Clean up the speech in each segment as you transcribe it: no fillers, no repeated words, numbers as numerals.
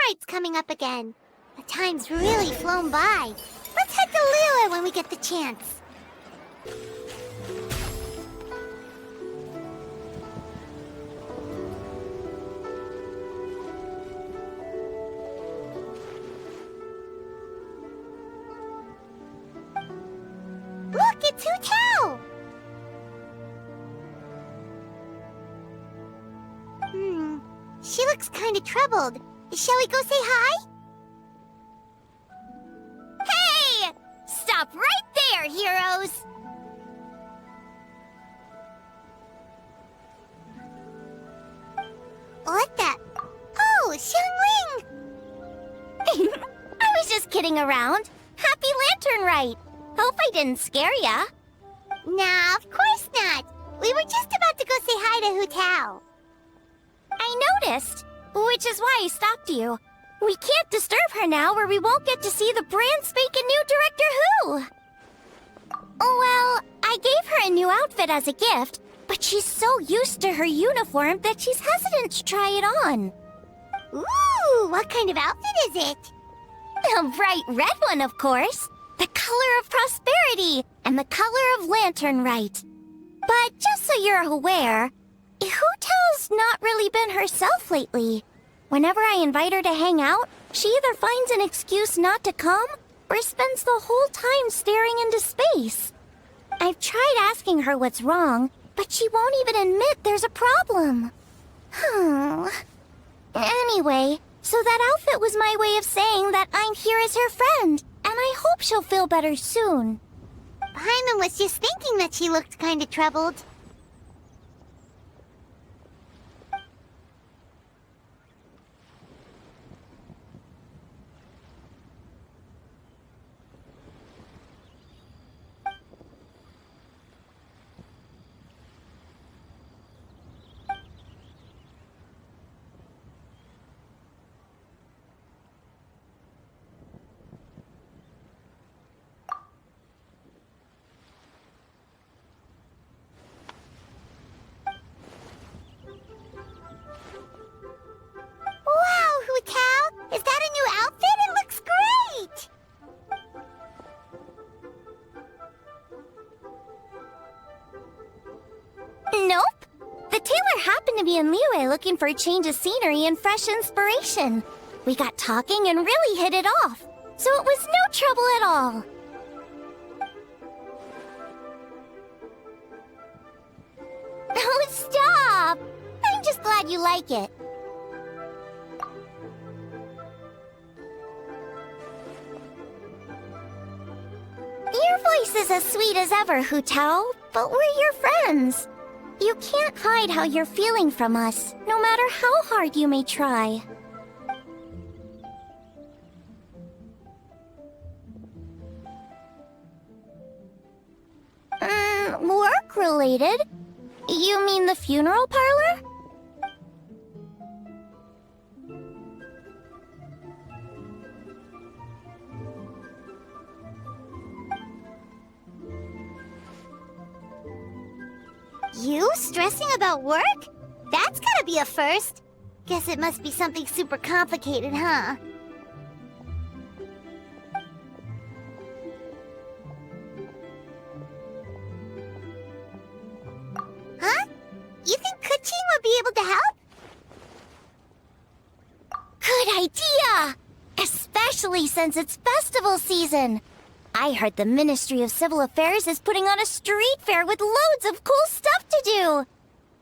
Rite's coming up again. The time's really flown by. Let's head to Liyue when we get the chance. Look, it's Hu Tao! She looks kind of troubled. Shall we go say hi? Hey! Stop right there, heroes! What the? Oh, Xiangling! I was just kidding around. Happy Lantern Rite! Hope I didn't scare ya. Nah, of course not. We were just about to go say hi to Hu Tao. I noticed, which is why I stopped you. We can't disturb her now or we won't get to see the brand spanking new Director Who. Well, I gave her a new outfit as a gift, but she's so used to her uniform that she's hesitant to try it on. Ooh, what kind of outfit is it? A bright red one, of course. The color of prosperity and the color of Lantern Rite. But just so you're aware, Hu Tao's not really been herself lately. Whenever I invite her to hang out, she either finds an excuse not to come or spends the whole time staring into space. I've tried asking her what's wrong, but she won't even admit there's a problem. Anyway, so that outfit was my way of saying that I'm here as her friend, and I hope she'll feel better soon. Paimon was just thinking that she looked kind of troubled. Wow, Hu Tao! Is that a new outfit? It looks great! Nope. The tailor happened to be in Liyue looking for a change of scenery and fresh inspiration. We got talking and really hit it off, so it was no trouble at all. Oh, stop! I'm just glad you like it. Your voice is as sweet as ever, Hu Tao, but we're your friends. You can't hide how you're feeling from us, no matter how hard you may try. Work-related? You mean the funeral parlor? You stressing about work? That's gotta be a first. Guess it must be something super complicated, huh? Huh? You think Kuching would be able to help? Good idea! Especially since it's festival season. I heard the Ministry of Civil Affairs is putting on a street fair with loads of cool stuff to do.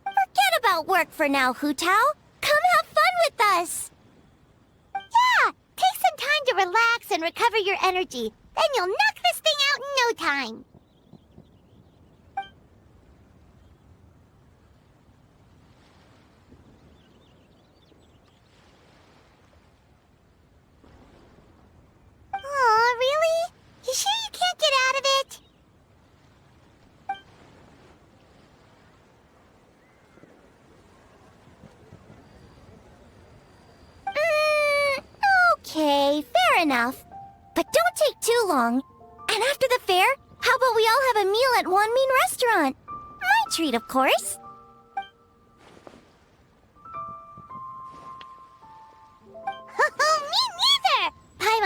Forget about work for now, Hu Tao. Come have fun with us. Yeah, take some time to relax and recover your energy. Then you'll knock this thing out in no time. Aw, really? You sure you can't get out of it? Okay, fair enough. But don't take too long. And after the fair, how about we all have a meal at One Mean Restaurant? My treat, of course.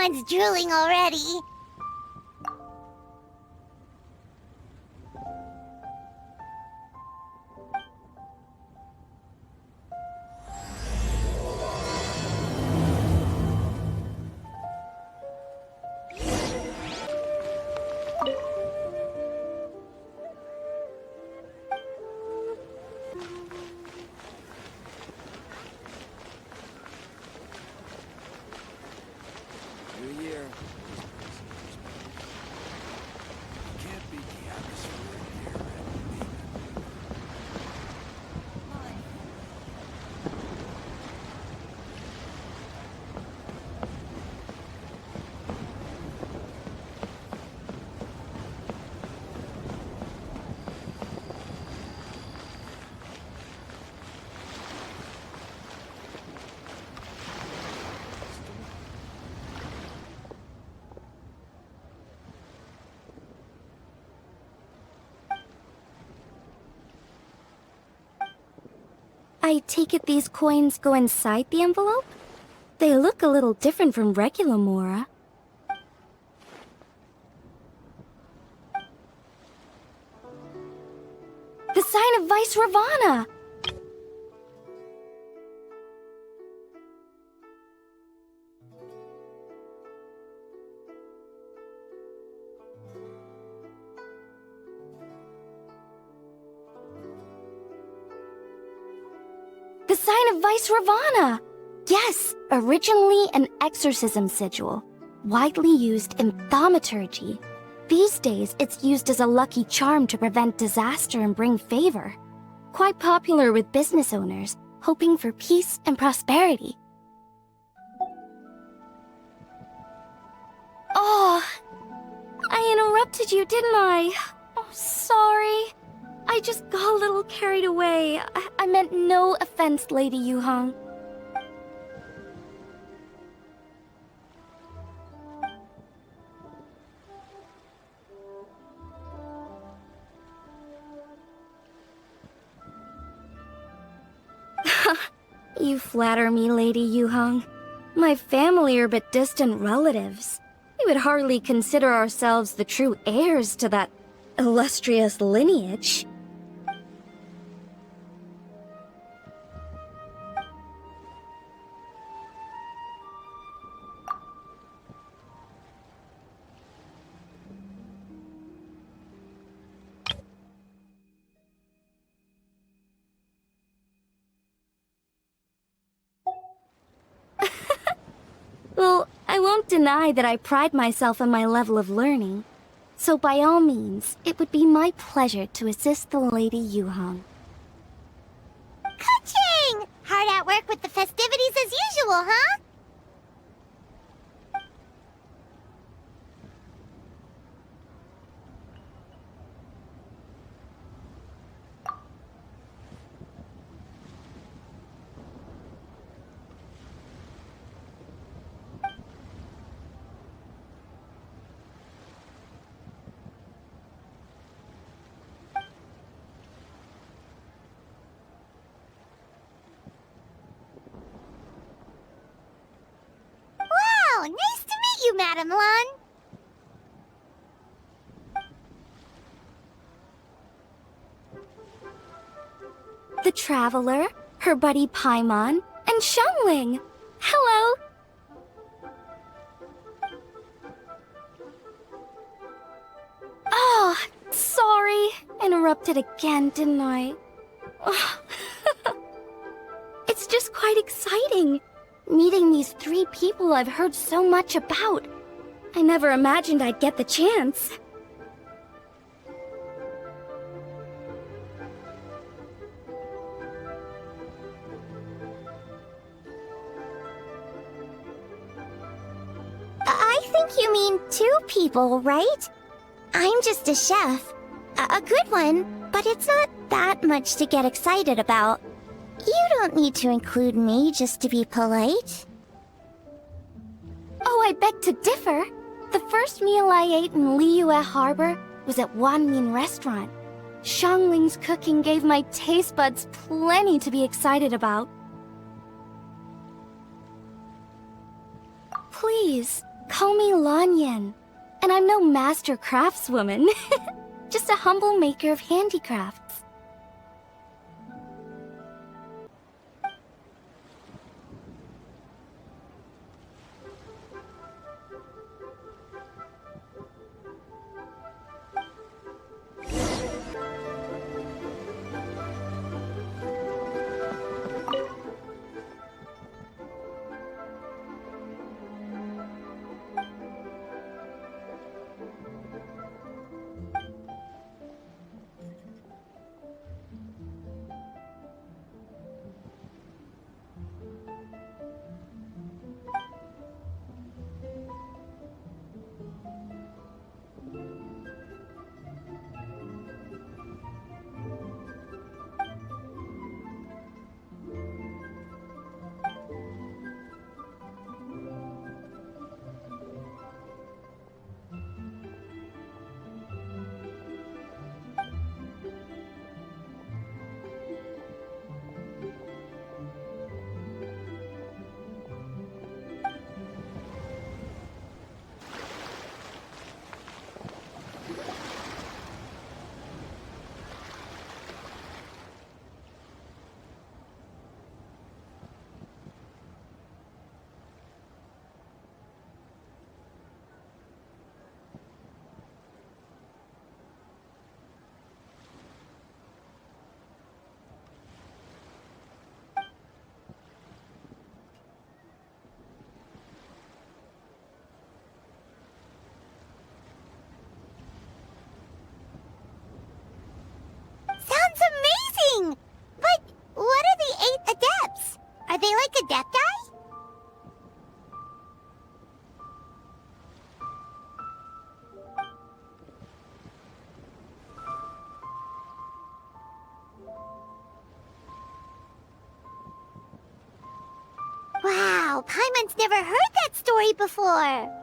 mind's drooling already. New year. You can't beat the atmosphere in here, and I take it these coins go inside the envelope? They look a little different from regular Mora. The sign of Vice Ravana! The sign of Vice Ravana! Yes, originally an exorcism sigil, widely used in thaumaturgy. These days, it's used as a lucky charm to prevent disaster and bring favor. Quite popular with business owners, hoping for peace and prosperity. Oh, I interrupted you, didn't I? Oh, sorry. I just got a little carried away. I meant no offense, Lady Yuhong. You flatter me, Lady Yuhong. My family are but distant relatives. We would hardly consider ourselves the true heirs to that illustrious lineage. Well, I won't deny that I pride myself on my level of learning. So by all means, it would be my pleasure to assist the Lady Yuhong. Ka-ching! Hard at work with the festivities as usual, huh? Wow, nice to meet you, Madam Lan. The Traveler, her buddy Paimon, and Xiangling. Hello! Oh, sorry. Interrupted again, didn't I? It's just quite exciting. Meeting these 3 people I've heard so much about. I never imagined I'd get the chance. I think you mean 2 people, right? I'm just a chef. A good one, but it's not that much to get excited about. You don't need to include me just to be polite. Oh, I beg to differ. The first meal I ate in Liyue Harbor was at Wanmin Restaurant. Xiangling's cooking gave my taste buds plenty to be excited about. Please, Call me Lanyan, and I'm no master craftswoman. Just a humble maker of handicrafts. Sounds amazing! But what are the 8 adepts? Are they like adepti? Wow, Paimon's never heard that story before.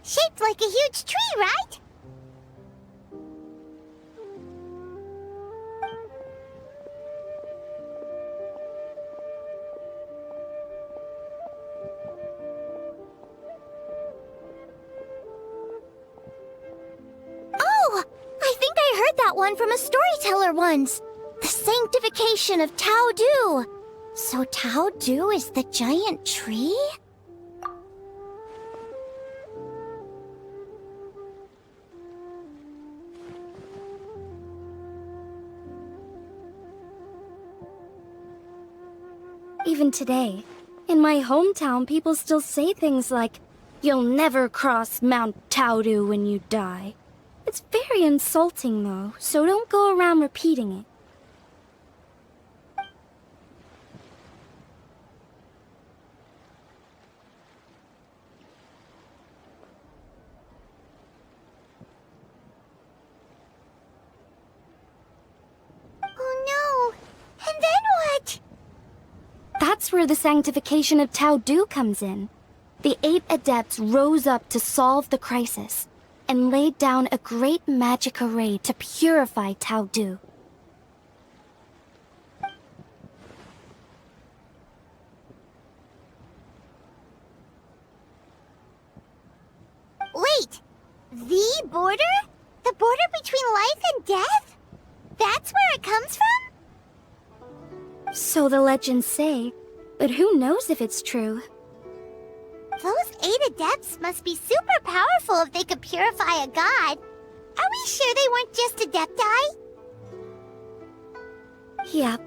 Shaped like a huge tree, right? Oh! I think I heard that one from a storyteller once. The sanctification of Tao Du. So Tao Du is the giant tree? Even today, in my hometown, people still say things like, "You'll never cross Mount Taudu when you die." It's very insulting, though, so don't go around repeating it. Oh no! And then what? That's where the sanctification of Tao Du comes in. The 8 adepts rose up to solve the crisis and laid down a great magic array to purify Tao Du. Wait! The border? The border between life and death? That's where it comes from? So the legends say, but who knows if it's true? Those 8 adepts must be super powerful if they could purify a god. Are we sure they weren't just adepti? Yep.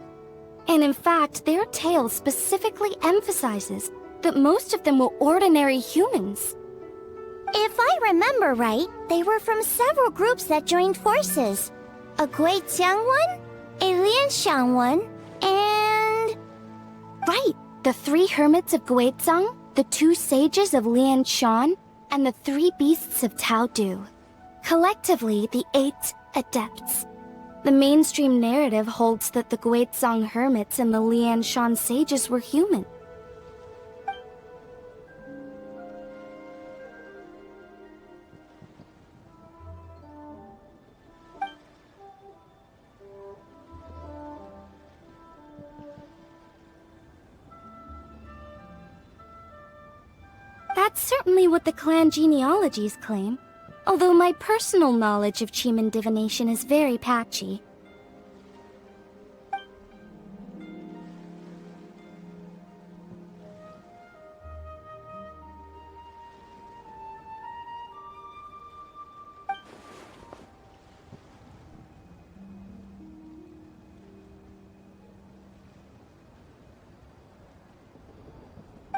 And in fact, their tale specifically emphasizes that most of them were ordinary humans. If I remember right, they were from several groups that joined forces. A Guiqiang one, a Lianshan one, and... Right, the 3 hermits of Guizang, the 2 sages of Lianshan, and the 3 beasts of Tao Du. Collectively, the 8 adepts. The mainstream narrative holds that the Guizang hermits and the Lianshan sages were human. That's certainly what the clan genealogies claim, although my personal knowledge of Cheeman divination is very patchy.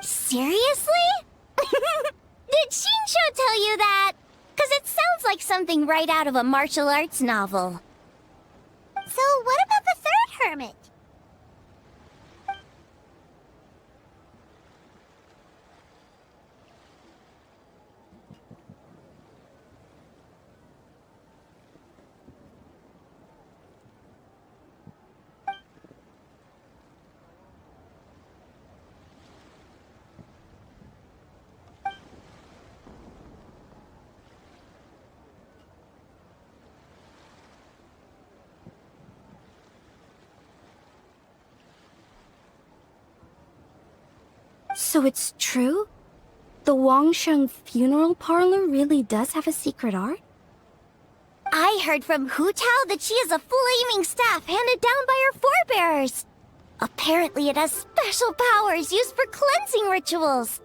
Seriously? Did Shinsho tell you that? 'Cause it sounds like something right out of a martial arts novel. So what about the third hermit? So it's true? The Wangsheng funeral parlor really does have a secret art? I heard from Hu Tao that she has a flaming staff handed down by her forebears. Apparently it has special powers used for cleansing rituals.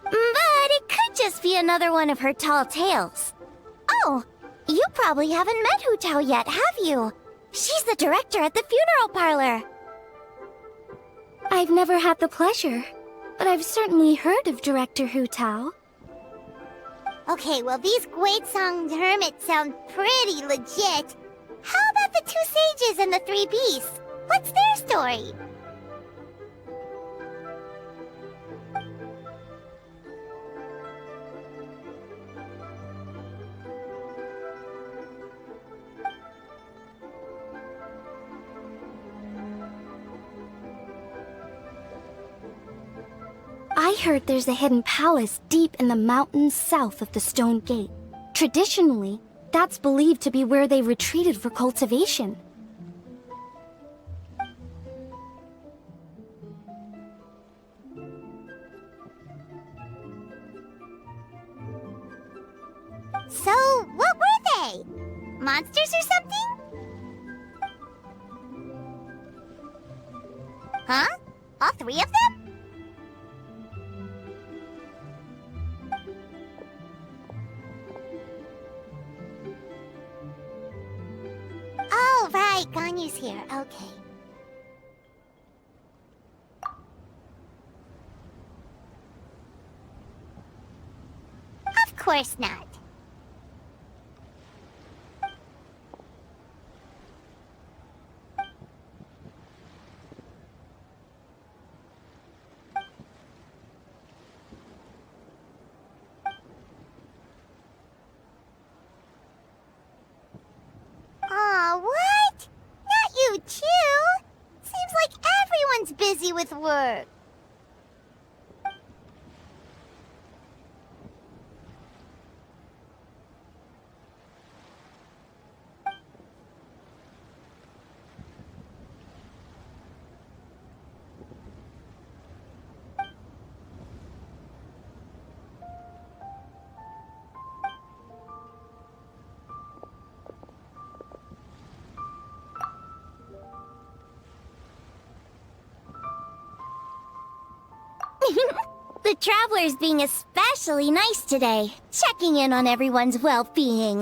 But it could just be another one of her tall tales. Oh, you probably haven't met Hu Tao yet, have you? She's the director at the funeral parlor. I've never had the pleasure, but I've certainly heard of Director Hu Tao. Okay, well these Guizhong hermits sound pretty legit. How about the two sages and the three beasts? What's their story? I heard there's a hidden palace deep in the mountains south of the Stone Gate. Traditionally, that's believed to be where they retreated for cultivation. So, what were they? Monsters or something? Huh? All three of them? Oh, right, Ganyu's here, okay. Of course not. Aw, what? Not you too? Seems like everyone's busy with work. The traveler's being especially nice today, checking in on everyone's well-being.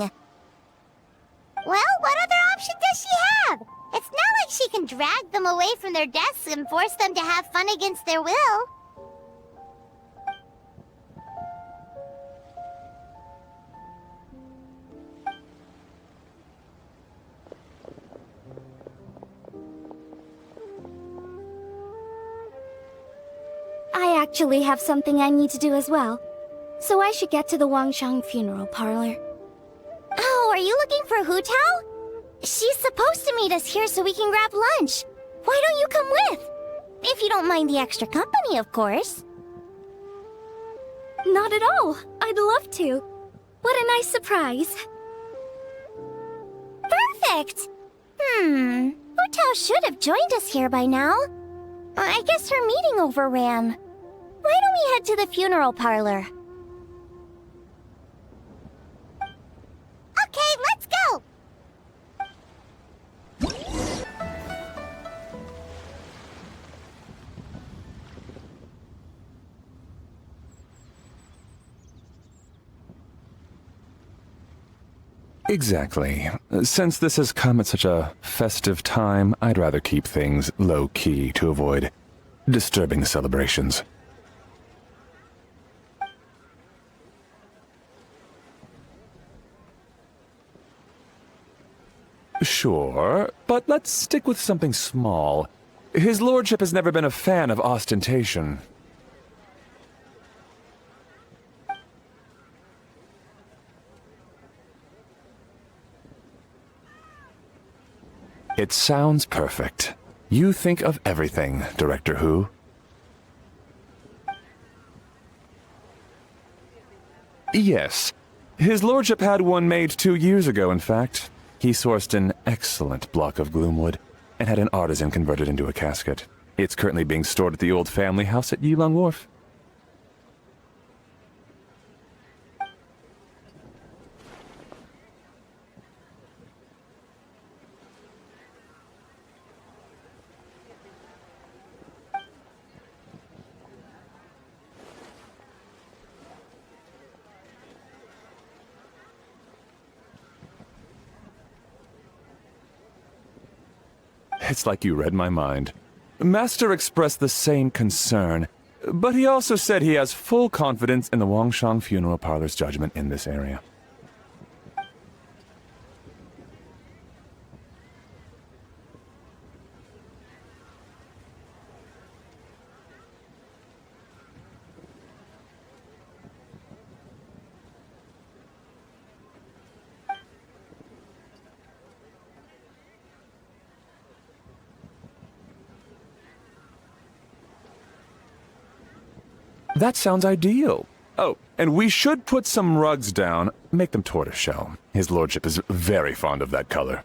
Well, what other option does she have? It's not like she can drag them away from their desks and force them to have fun against their will. I actually have something I need to do as well, so I should get to the Wangshang funeral parlor. Oh, are you looking for Hu Tao? She's supposed to meet us here so we can grab lunch. Why don't you come with? If you don't mind the extra company, of course. Not at all. I'd love to. What a nice surprise. Perfect! Hu Tao should have joined us here by now. I guess her meeting overran. Why don't we head to the funeral parlor? Okay, let's go! Exactly. Since this has come at such a festive time, I'd rather keep things low-key to avoid disturbing the celebrations. Sure, but let's stick with something small. His lordship has never been a fan of ostentation. It sounds perfect. You think of everything, Director Who. Yes. His lordship had one made 2 years ago, in fact. He sourced an excellent block of gloomwood and had an artisan convert it into a casket. It's currently being stored at the old family house at Yilong Wharf. It's like you read my mind. Master expressed the same concern, but he also said he has full confidence in the Wangshang Funeral Parlor's judgment in this area. That sounds ideal. Oh, and we should put some rugs down. Make them tortoiseshell. His lordship is very fond of that color.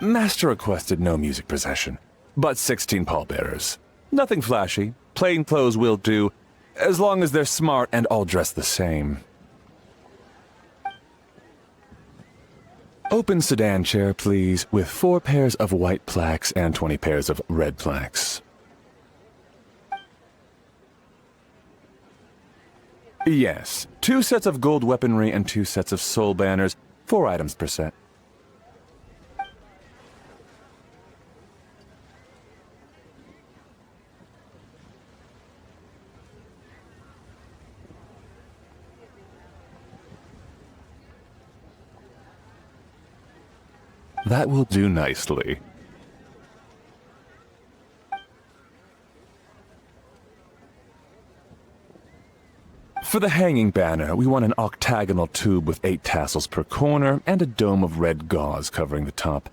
Master requested no music procession, but 16 pallbearers. Nothing flashy. Plain clothes will do, as long as they're smart and all dressed the same. Open sedan chair, please, with 4 pairs of white plaques and 20 pairs of red plaques. Yes, 2 sets of gold weaponry and 2 sets of soul banners, 4 items per set. That will do nicely. For the hanging banner, we want an octagonal tube with 8 tassels per corner and a dome of red gauze covering the top.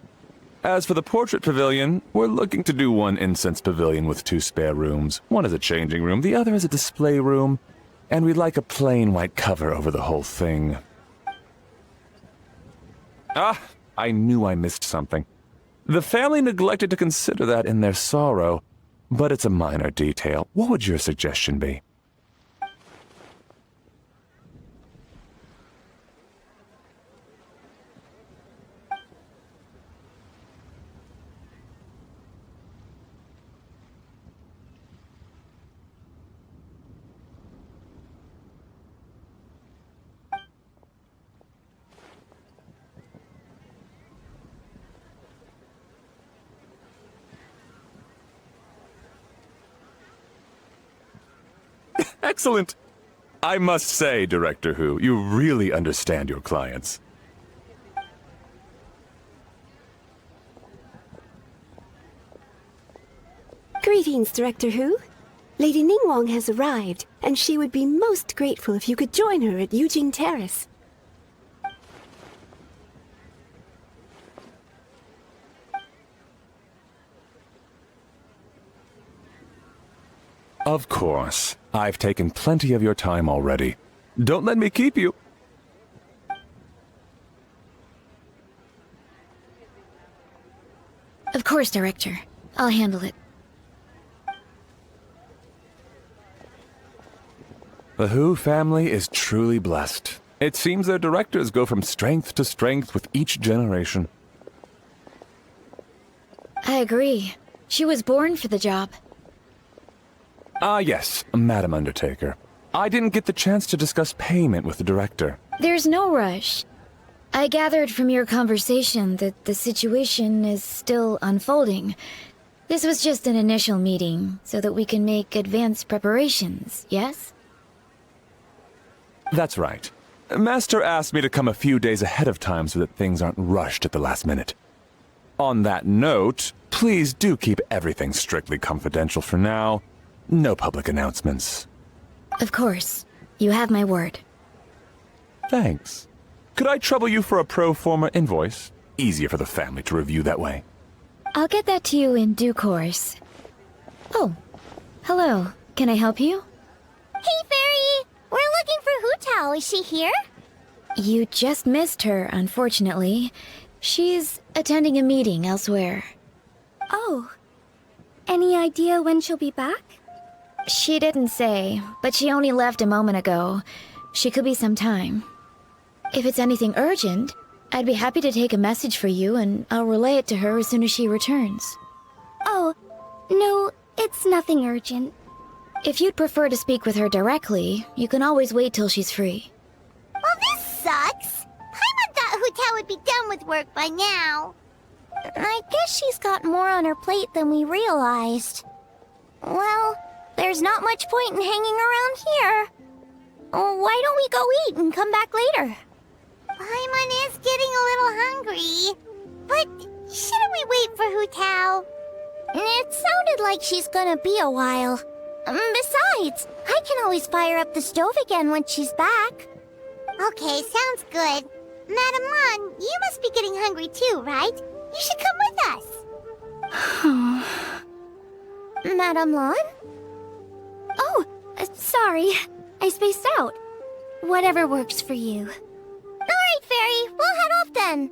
As for the portrait pavilion, we're looking to do one incense pavilion with 2 spare rooms. One is a changing room, the other is a display room, and we'd like a plain white cover over the whole thing. Ah! I knew I missed something. The family neglected to consider that in their sorrow, but it's a minor detail. What would your suggestion be? Excellent! I must say, Director Who, you really understand your clients. Greetings, Director Who. Lady Ningguang has arrived, and she would be most grateful if you could join her at Yujing Terrace. Of course. I've taken plenty of your time already. Don't let me keep you. course, Director. I'll handle it. The Hu family is truly blessed. It seems their directors go from strength to strength with each generation. I agree. She was born for the job. Ah, yes, Madam Undertaker. I didn't get the chance to discuss payment with the director. There's no rush. I gathered from your conversation that the situation is still unfolding. This was just an initial meeting, so that we can make advanced preparations, yes? That's right. Master asked me to come a few days ahead of time so that things aren't rushed at the last minute. On that note, please do keep everything strictly confidential for now. No public announcements. Of course. You have my word. Thanks. Could I trouble you for a pro forma invoice? Easier for the family to review that way. I'll get that to you in due course. Oh, hello. Can I help you? Hey, Fairy! We're looking for Hu Tao. Is she here? You just missed her, unfortunately. She's attending a meeting elsewhere. Oh. Any idea when she'll be back? She didn't say, but she only left a moment ago. She could be some time. If it's anything urgent, I'd be happy to take a message for you and I'll relay it to her as soon as she returns. Oh, no, it's nothing urgent. If you'd prefer to speak with her directly, you can always wait till she's free. Well, this sucks. Paimon thought Hu Tao would be done with work by now. I guess she's got more on her plate than we realized. Well, there's not much point in hanging around here. Why don't we go eat and come back later? Paimon is getting a little hungry. But shouldn't we wait for Hu Tao? It sounded like she's gonna be a while. Besides, I can always fire up the stove again when she's back. Okay, sounds good. Madam Lan, you must be getting hungry too, right? You should come with us. Madam Lan? Oh, sorry. I spaced out. Whatever works for you. Alright, Fairy. We'll head off then.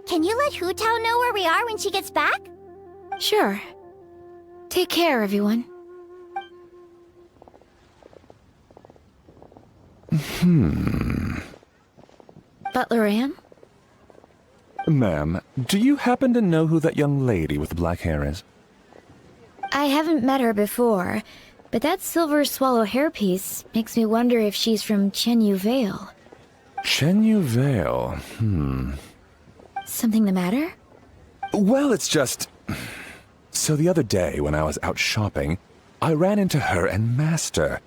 Can you let Hu Tao know where we are when she gets back? Sure. Take care, everyone. Butler Ann? Ma'am, do you happen to know who that young lady with the black hair is? I haven't met her before, but that silver swallow hairpiece makes me wonder if she's from Chenyu Vale. Chenyu Vale, Something the matter? Well, it's just... So the other day, when I was out shopping, I ran into her and Master.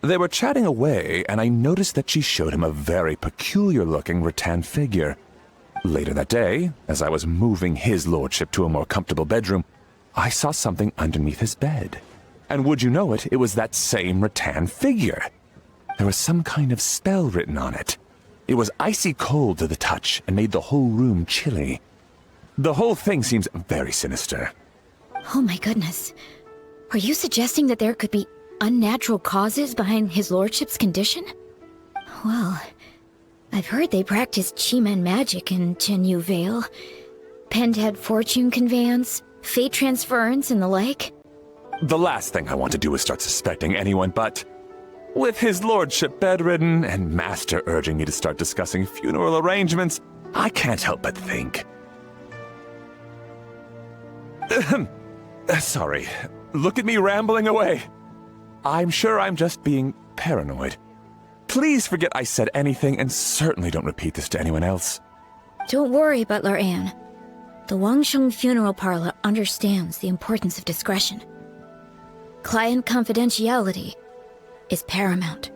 They were chatting away, and I noticed that she showed him a very peculiar-looking rattan figure. Later that day, as I was moving his lordship to a more comfortable bedroom, I saw something underneath his bed. And would you know it, it was that same rattan figure. There was some kind of spell written on it. It was icy cold to the touch and made the whole room chilly. The whole thing seems very sinister. Oh my goodness. Are you suggesting that there could be unnatural causes behind his lordship's condition? Well, I've heard they practice Chi-Man magic in Chenyu Vale. Pendhead fortune conveyance, fate transference, and the like. The last thing I want to do is start suspecting anyone, but... With his lordship bedridden and Master urging me to start discussing funeral arrangements, I can't help but think. Sorry. Look at me rambling away. I'm sure I'm just being paranoid. Please forget I said anything and certainly don't repeat this to anyone else. Don't worry, Butler Ann. The Wangsheng Funeral Parlor understands the importance of discretion. Client confidentiality is paramount.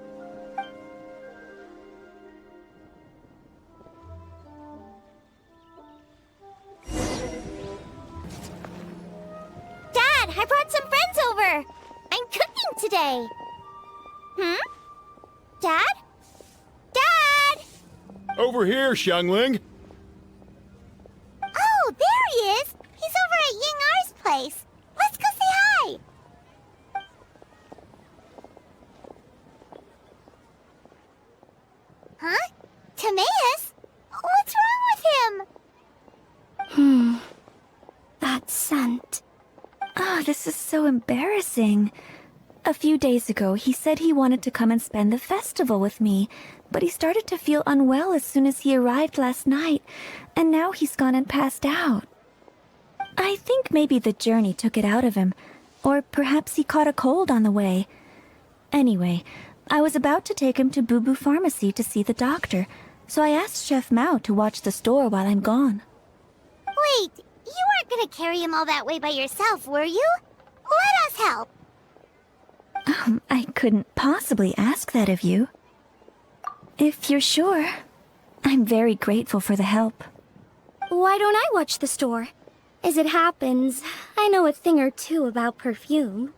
Dad, I brought some friends over. I'm cooking today. Dad? Dad! Over here, Xiangling. Oh, there he is. He's over at Ying R's place. Let's go say hi. Huh? Timaeus? What's wrong with him? That's sad. this is so embarrassing. A few days ago, he said he wanted to come and spend the festival with me, but he started to feel unwell as soon as he arrived last night, and now he's gone and passed out. I think maybe the journey took it out of him, or perhaps he caught a cold on the way. Anyway, I was about to take him to Boo Boo Pharmacy to see the doctor, so I asked Chef Mao to watch the store while I'm gone. Wait, you weren't gonna carry him all that way by yourself, were you? Let us help. I couldn't possibly ask that of you. If you're sure, I'm very grateful for the help. Why don't I watch the store? As it happens, I know a thing or two about perfume.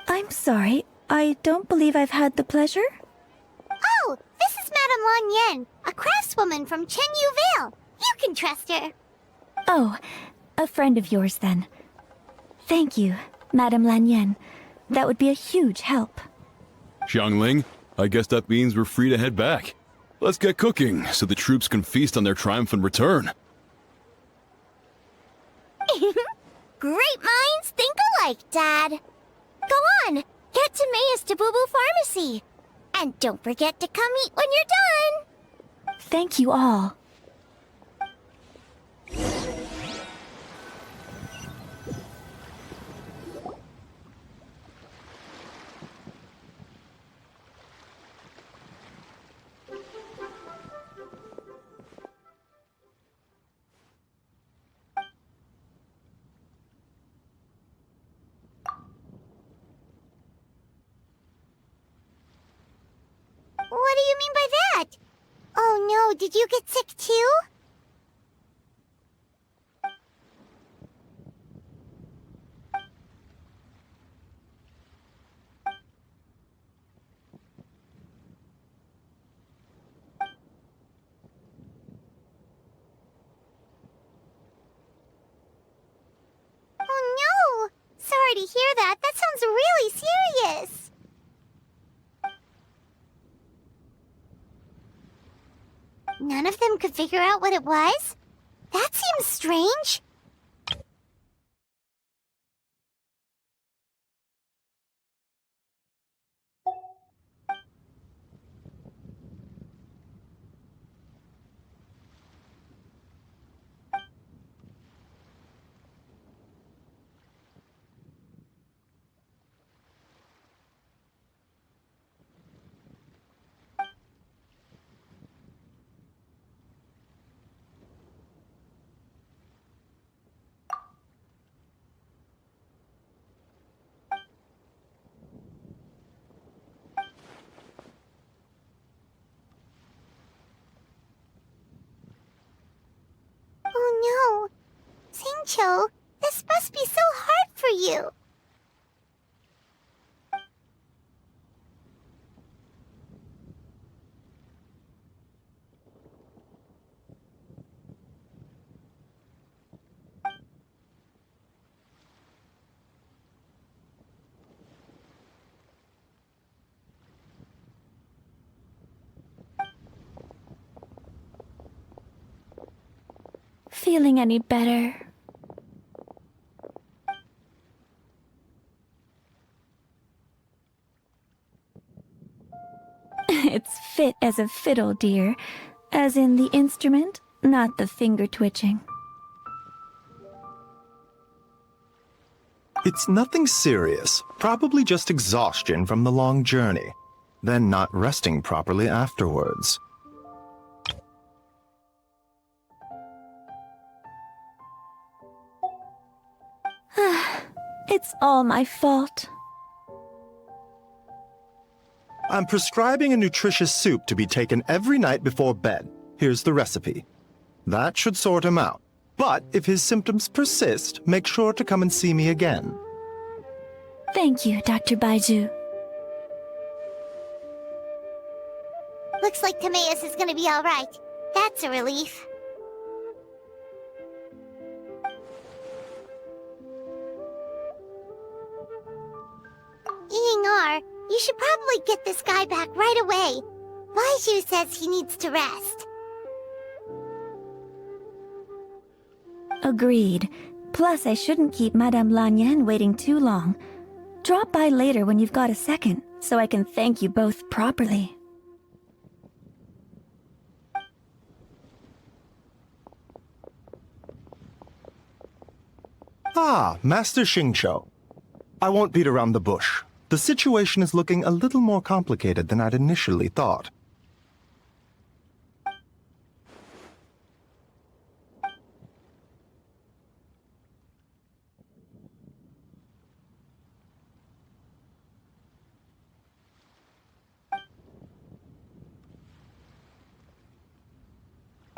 I'm sorry, I don't believe I've had the pleasure. Oh, this is Madame Lan Yen, a craftswoman from Chenyu Vale. You can trust her. Oh, a friend of yours then. Thank you, Madame Lan Yen. That would be a huge help. Xiangling, I guess that means we're free to head back. Let's get cooking so the troops can feast on their triumphant return. Great minds think alike, Dad. Go on, get Timaeus to Boo Boo Pharmacy. And don't forget to come eat when you're done. Thank you all. What do you mean by that? Oh no, did you get sick too? Oh no! Sorry to hear that. That sounds really serious. None of them could figure out what it was? That seems strange. Oh no. Singcho, this must be so hard for you. Feeling any better? It's fit as a fiddle, dear. As in the instrument, not the finger twitching. It's nothing serious. Probably just exhaustion from the long journey. Then not resting properly afterwards. It's all my fault. I'm prescribing a nutritious soup to be taken every night before bed. Here's the recipe. That should sort him out. But if his symptoms persist, make sure to come and see me again. Thank you, Dr. Baiju. Looks like Timaeus is gonna be alright. That's a relief. Ying-ar, you should probably get this guy back right away. Baiju says he needs to rest. Agreed. Plus, I shouldn't keep Madame Lanyan waiting too long. Drop by later when you've got a second, so I can thank you both properly. Ah, Master Xingqiu. I won't beat around the bush. The situation is looking a little more complicated than I'd initially thought.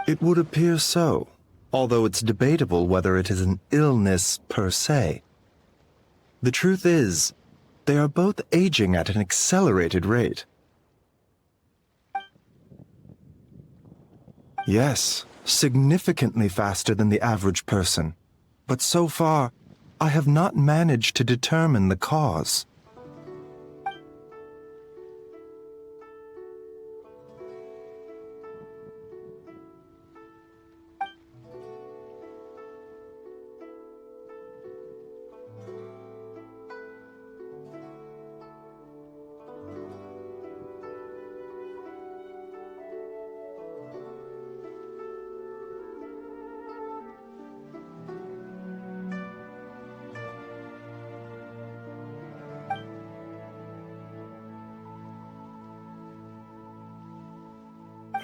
It would appear so, although it's debatable whether it is an illness per se. The truth is, they are both aging at an accelerated rate. Yes, significantly faster than the average person. But so far, I have not managed to determine the cause.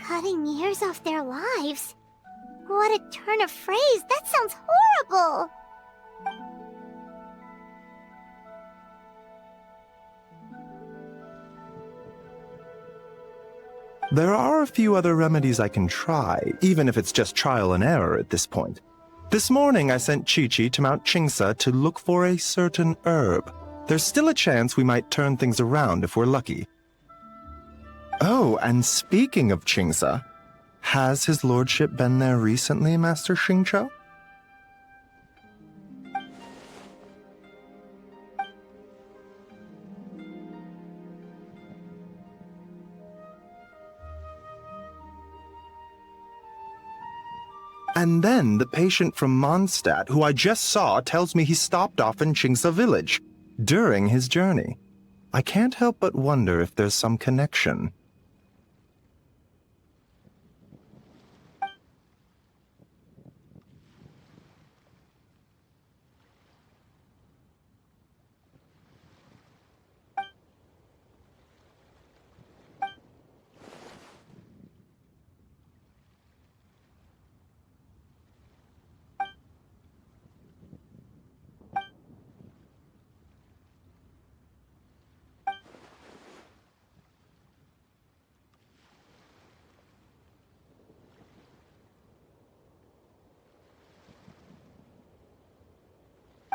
Cutting years off their lives? What a turn of phrase! That sounds horrible! There are a few other remedies I can try, even if it's just trial and error at this point. This morning I sent Chi-Chi to Mount Qingsa to look for a certain herb. There's still a chance we might turn things around if we're lucky. Oh, and speaking of Qingsa, has his lordship been there recently, Master Xingqiu? And then the patient from Mondstadt, who I just saw, tells me he stopped off in Qingsa village during his journey. I can't help but wonder if there's some connection.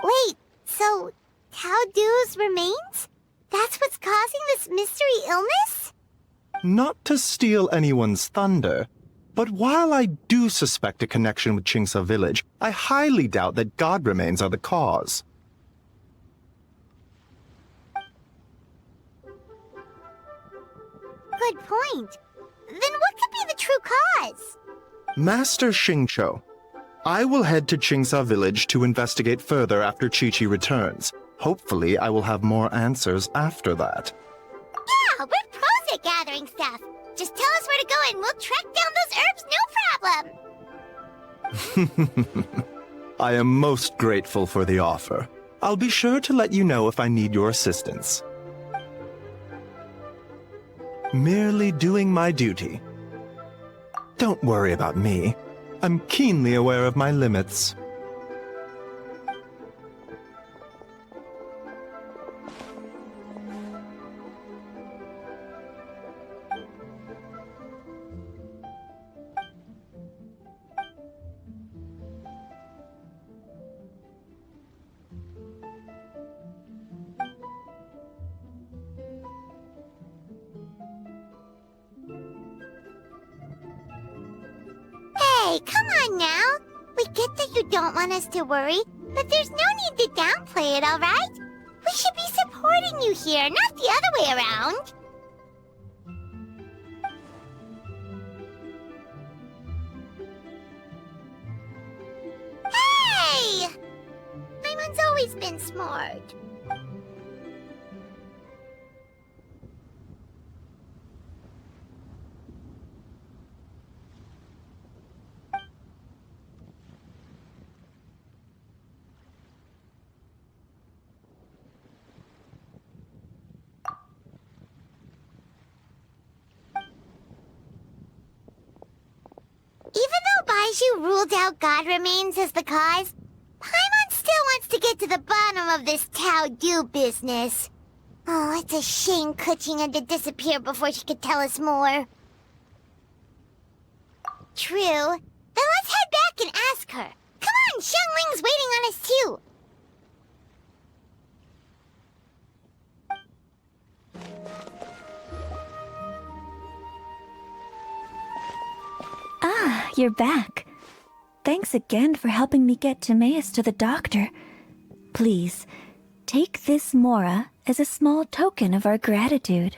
Wait, so Tao Du's remains? That's what's causing this mystery illness? Not to steal anyone's thunder, but while I do suspect a connection with Qingsa village, I highly doubt that god remains are the cause. Good point. Then what could be the true cause? Master Xingqiu, I will head to Qingsa village to investigate further after Chi-Chi returns. Hopefully, I will have more answers after that. Yeah, we're pros at gathering stuff. Just tell us where to go and we'll track down those herbs, no problem. I am most grateful for the offer. I'll be sure to let you know if I need your assistance. Merely doing my duty. Don't worry about me. I'm keenly aware of my limits. Hey, come on now. We get that you don't want us to worry, but there's no need to downplay it, alright? We should be supporting you here, not the other way around. Hey! always been smart. Even though Baiju ruled out God remains as the cause, Paimon still wants to get to the bottom of this Tao Du business. Oh, it's a shame Kuching had to disappear before she could tell us more. True. Then let's head back and ask her. Come on, Xiangling's waiting on us too. Ah, you're back. Thanks again for helping me get Timaeus to the doctor. Please, take this Mora as a small token of our gratitude.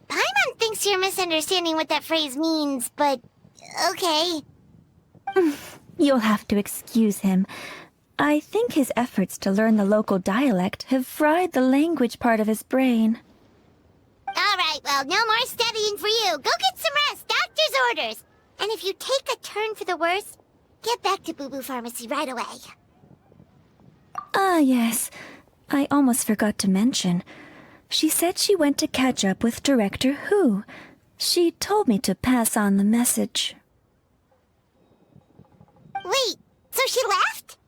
Paimon thinks you're misunderstanding what that phrase means, but okay. You'll have to excuse him. I think his efforts to learn the local dialect have fried the language part of his brain. Alright, well, no more studying for you. Go get some rest, doctor's orders. And if you take a turn for the worse, get back to Boo Boo Pharmacy right away. Ah, yes. I almost forgot to mention. She said she went to catch up with Director Hu. She told me to pass on the message. Wait, so she left?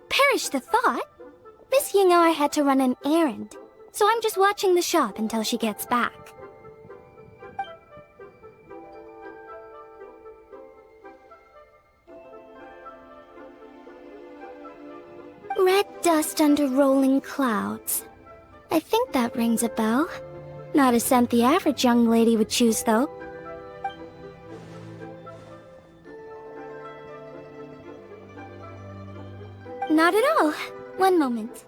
Perish the thought. Miss Yingar had to run an errand, so I'm just watching the shop until she gets back. Red dust under rolling clouds. I think that rings a bell. Not a scent the average young lady would choose, though. Not at all. One moment.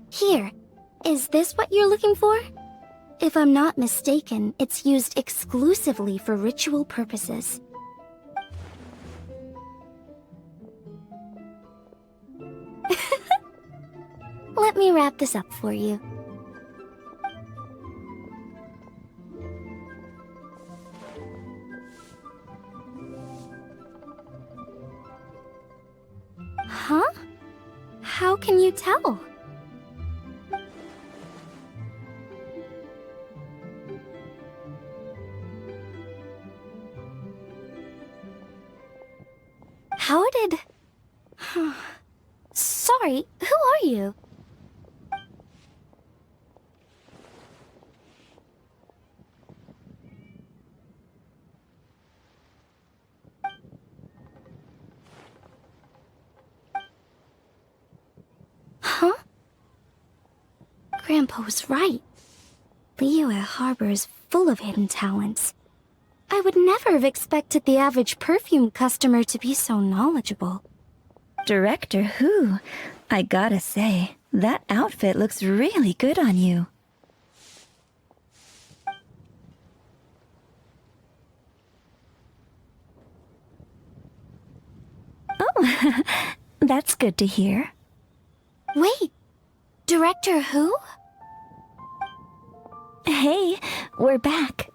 Here. Is this what you're looking for? If I'm not mistaken, it's used exclusively for ritual purposes. Let me wrap this up for you. Huh? How can you tell? How did... Sorry, who are you? Huh? Grandpa was right. Liyue Harbor is full of hidden talents. I would never have expected the average perfume customer to be so knowledgeable. Director Hu, I gotta say, that outfit looks really good on you. Oh, that's good to hear. Wait, Director Hu? Hey, we're back.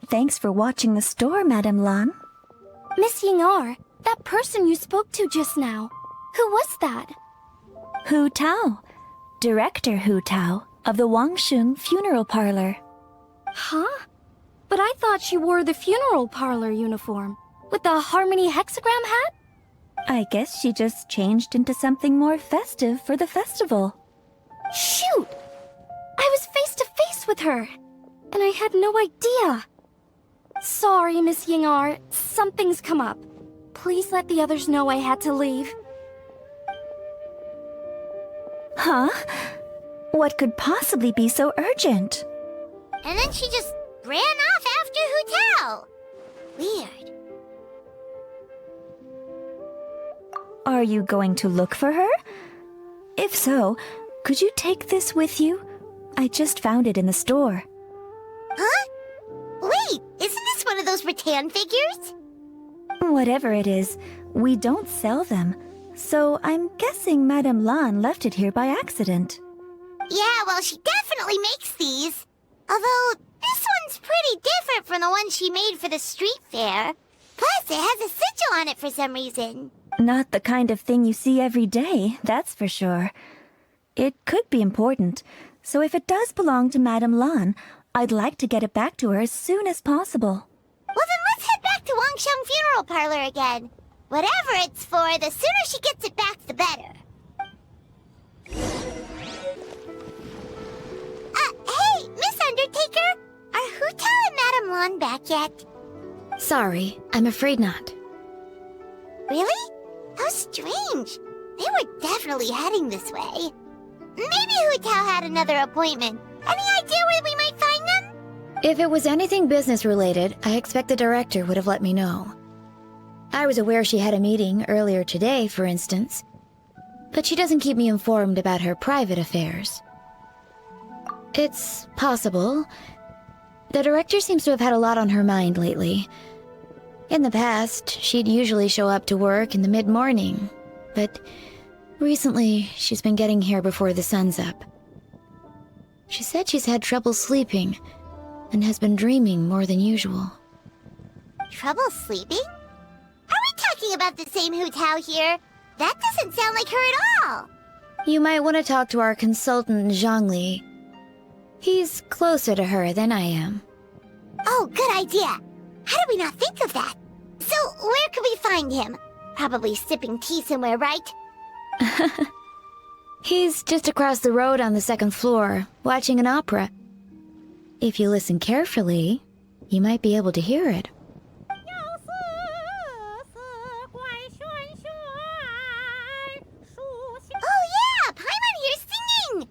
Thanks for watching the store, Madame Lan. Miss Yingar, that person you spoke to just now. Who was that? Hu Tao. Director Hu Tao of the Wangsheng Funeral Parlor. Huh? But I thought she wore the funeral parlor uniform, with the Harmony hexagram hat? I guess she just changed into something more festive for the festival. Shoot! I was face to face with her, and I had no idea. Sorry, Miss Yingar. Something's come up. Please let the others know I had to leave. Huh? What could possibly be so urgent? And then she just ran off after Hotel. Weird. Are you going to look for her? If so, could you take this with you? I just found it in the store. Huh? Wait, isn't this one of those rattan figures? Whatever it is, we don't sell them. So I'm guessing Madame Lan left it here by accident. Yeah, well, she definitely makes these. Although, this one's pretty different from the one she made for the street fair. Plus, it has a sigil on it for some reason. Not the kind of thing you see every day, that's for sure. It could be important, so if it does belong to Madame Lan, I'd like to get it back to her as soon as possible. Well, then let's head back to Wangsheng Funeral Parlor again. Whatever it's for, the sooner she gets it back, the better. Hey, Miss Undertaker! Are Hutel and Madame Lan back yet? Sorry, I'm afraid not. Really? How strange. They were definitely heading this way. Maybe Hutel had another appointment. Any idea where we might find them? If it was anything business-related, I expect the director would have let me know. I was aware she had a meeting earlier today, for instance. But she doesn't keep me informed about her private affairs. It's possible. The director seems to have had a lot on her mind lately. In the past, she'd usually show up to work in the mid-morning, but recently she's been getting here before the sun's up. She said she's had trouble sleeping and has been dreaming more than usual. Trouble sleeping? Are we talking about the same Hutel here? That doesn't sound like her at all. You might want to talk to our consultant, Zhongli. He's closer to her than I am. Oh, good idea. How did we not think of that? So, where could we find him? Probably sipping tea somewhere, right? He's just across the road on the second floor, watching an opera. If you listen carefully, you might be able to hear it. Oh yeah, Paimon here's singing!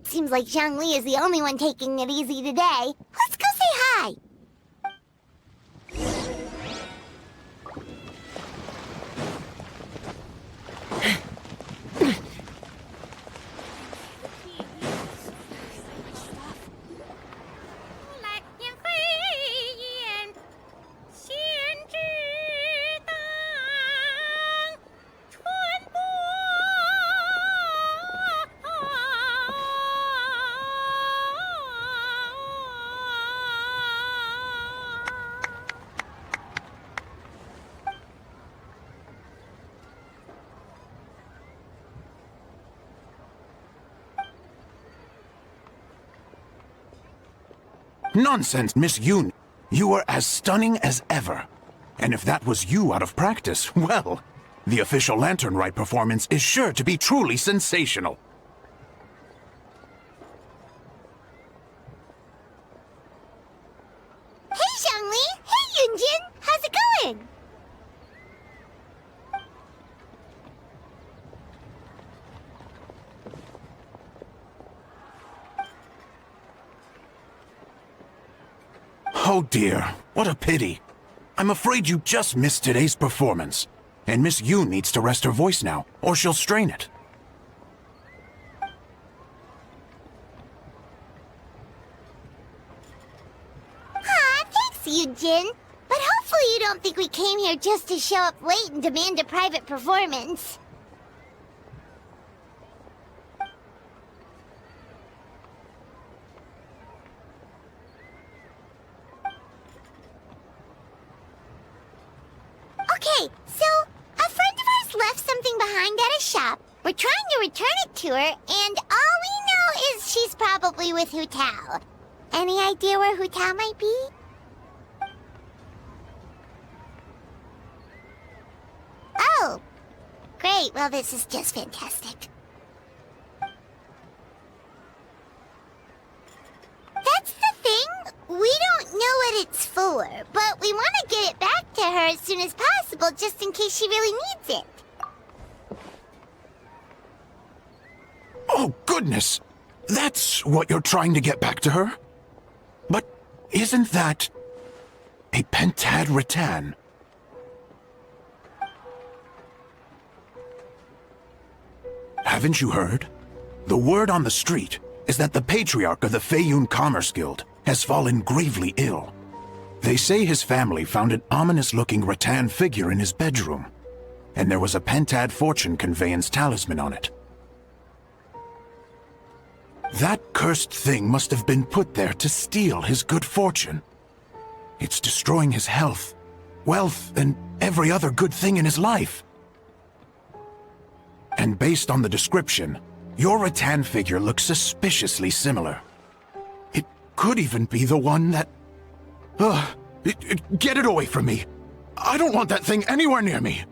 Seems like Zhongli is the only one taking it easy today. Let's go say hi! Nonsense, Miss Yoon. You are as stunning as ever. And if that was you out of practice, well, the official Lantern Rite performance is sure to be truly sensational. Hey, Zhongli! Hey, Yunjin! How's it going? Oh dear, what a pity. I'm afraid you just missed today's performance. And Miss Yoon needs to rest her voice now, or she'll strain it. Aw, thanks, Yunjin. But hopefully you don't think we came here just to show up late and demand a private performance. Okay, so a friend of ours left something behind at a shop. We're trying to return it to her, and all we know is she's probably with Hutal. Any idea where Hutal might be? Oh, great. Well, this is just fantastic. That's the thing. We don't know it's for, but we want to get it back to her as soon as possible just in case she really needs it. Oh, goodness! That's what you're trying to get back to her? But isn't that a pentad rattan? Haven't you heard? The word on the street is that the patriarch of the Feiyun Commerce Guild has fallen gravely ill. They say his family found an ominous-looking rattan figure in his bedroom, and there was a pentad fortune conveyance talisman on it. That cursed thing must have been put there to steal his good fortune. It's destroying his health, wealth, and every other good thing in his life. And based on the description, your rattan figure looks suspiciously similar. It could even be the one that... get it away from me! I don't want that thing anywhere near me!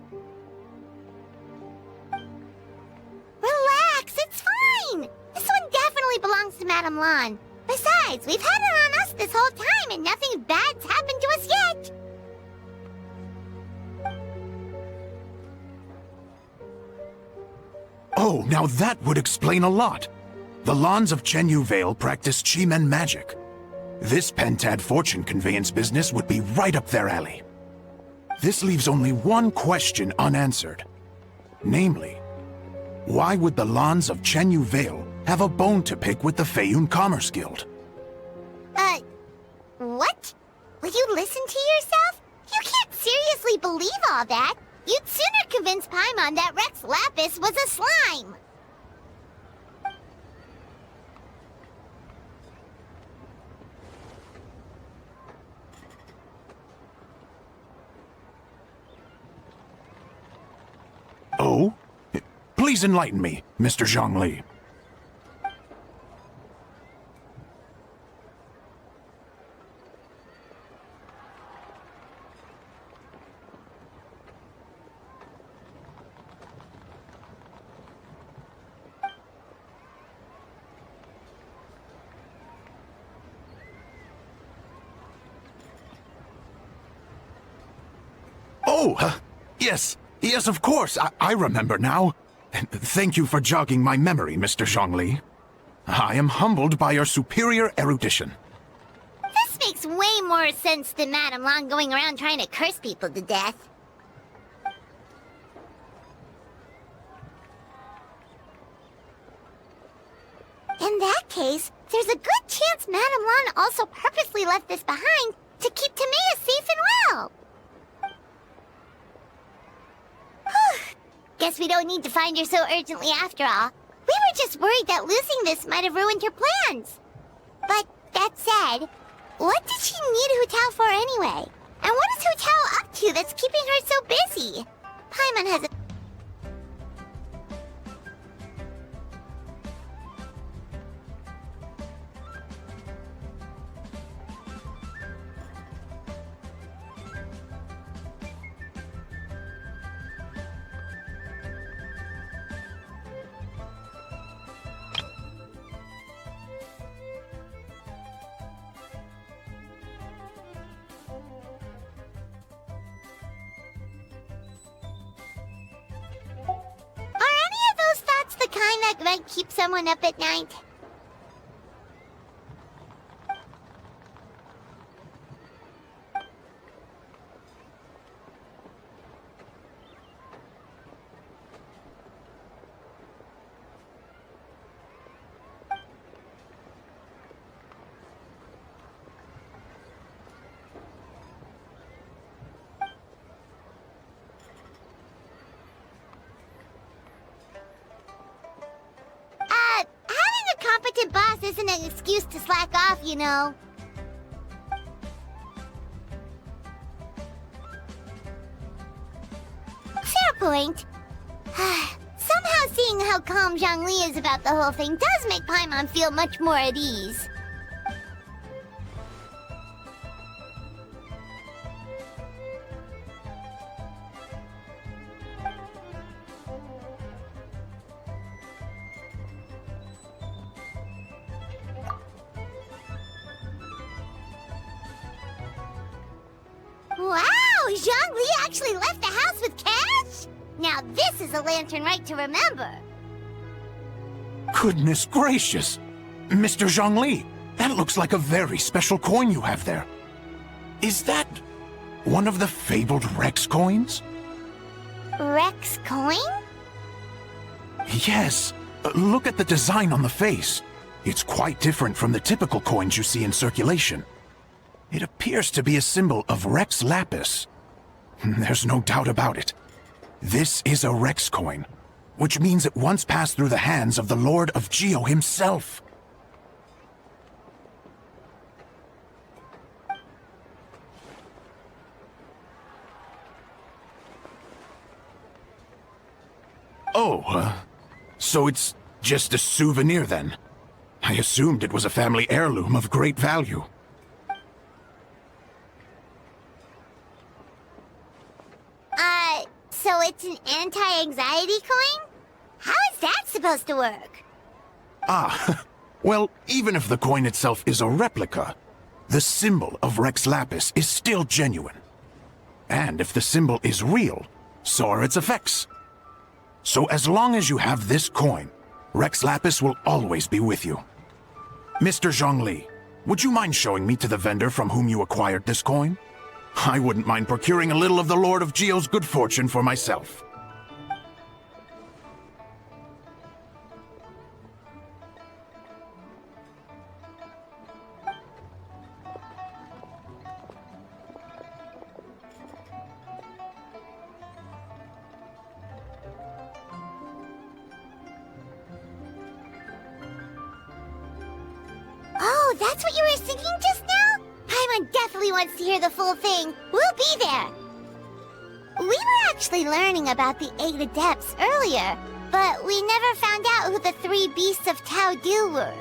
Relax, it's fine! This one definitely belongs to Madame Lan. Besides, we've had it on us this whole time and nothing bad's happened to us yet! Oh, now that would explain a lot. The Lans of Chenyu Vale practice Chi-Men magic. This pentad fortune conveyance business would be right up their alley. This leaves only one question unanswered. Namely, why would the Lans of Chenyu Vale have a bone to pick with the Feiyun Commerce Guild? What? Will you listen to yourself? You can't seriously believe all that. You'd sooner convince Paimon that Rex Lapis was a slime. Oh? Please enlighten me, Mr. Zhongli. Oh, yes. Yes, of course. I remember now. Thank you for jogging my memory, Mr. Zhongli. I am humbled by your superior erudition. This makes way more sense than Madame Lan going around trying to curse people to death. In that case, there's a good chance Madame Lan also purposely left this behind to keep Timea safe and well. Guess we don't need to find her so urgently after all. We were just worried that losing this might have ruined her plans. But that said, what did she need Hu Tao for anyway? And what is Hu Tao up to that's keeping her so busy? Paimon has a... the kind that might keep someone up at night. Competent boss isn't an excuse to slack off, you know. Fair point. Somehow seeing how calm Zhongli is about the whole thing does make Paimon feel much more at ease. Wow, Zhongli actually left the house with cash? Now this is a Lantern Rite to remember. Goodness gracious! Mr. Zhongli, that looks like a very special coin you have there. Is that one of the fabled Rex coins? Rex coin? Yes. Look at the design on the face. It's quite different from the typical coins you see in circulation. It appears to be a symbol of Rex Lapis. There's no doubt about it. This is a Rex coin, which means it once passed through the hands of the Lord of Geo himself. Oh, so it's just a souvenir then? I assumed it was a family heirloom of great value. So it's an anti-anxiety coin? How is that supposed to work? Ah, well, even if the coin itself is a replica, the symbol of Rex Lapis is still genuine. And if the symbol is real, so are its effects. So as long as you have this coin, Rex Lapis will always be with you. Mr. Zhongli, would you mind showing me to the vendor from whom you acquired this coin? I wouldn't mind procuring a little of the Lord of Geo's good fortune for myself. Oh, that's what you were singing just now? Paimon definitely wants to hear the full thing. We'll be there. We were actually learning about the 8 Adepts earlier, but we never found out who the 3 Beasts of Tao Du were.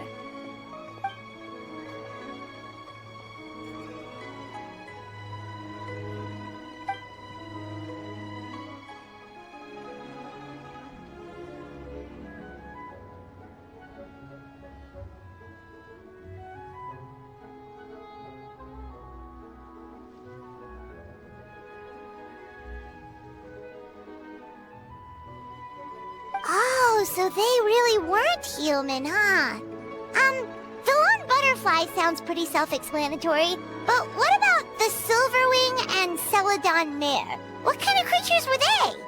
Oh, so they really weren't human, huh? The lone butterfly sounds pretty self-explanatory, but what about the Silverwing and Celadon Mare? What kind of creatures were they?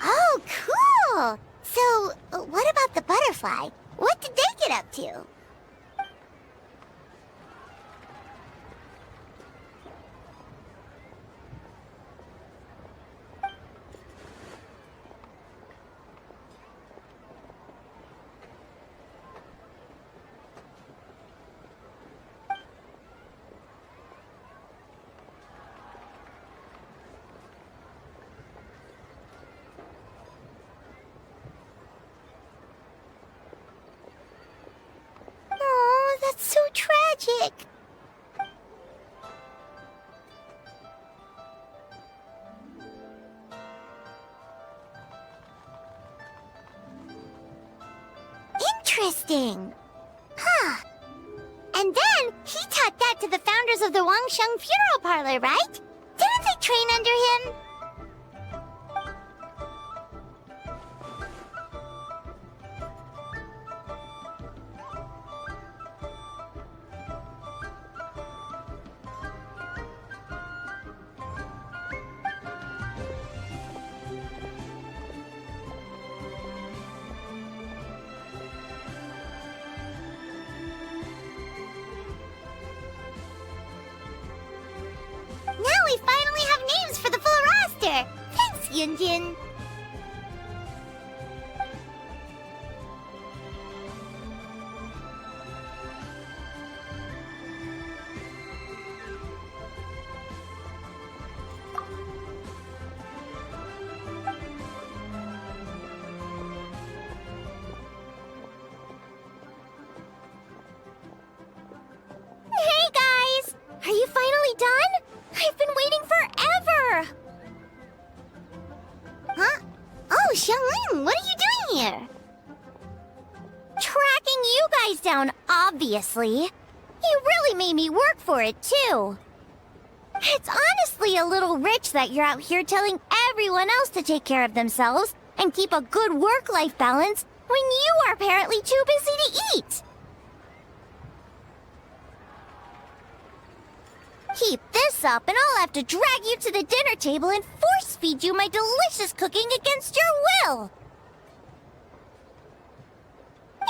Oh, cool! So, what about the butterfly? What did they get up to? Oh, that's so tragic. Interesting. Huh. And then he taught that to the founders of the Wangsheng Funeral Parlor, right? Didn't they train under him? Now we finally have names for the full roster! Thanks, Yunjin! What are you doing here? Tracking you guys down, obviously. You really made me work for it, too. It's honestly a little rich that you're out here telling everyone else to take care of themselves and keep a good work-life balance when you are apparently too busy to eat. Keep this up and I'll have to drag you to the dinner table and force-feed you my delicious cooking against your will.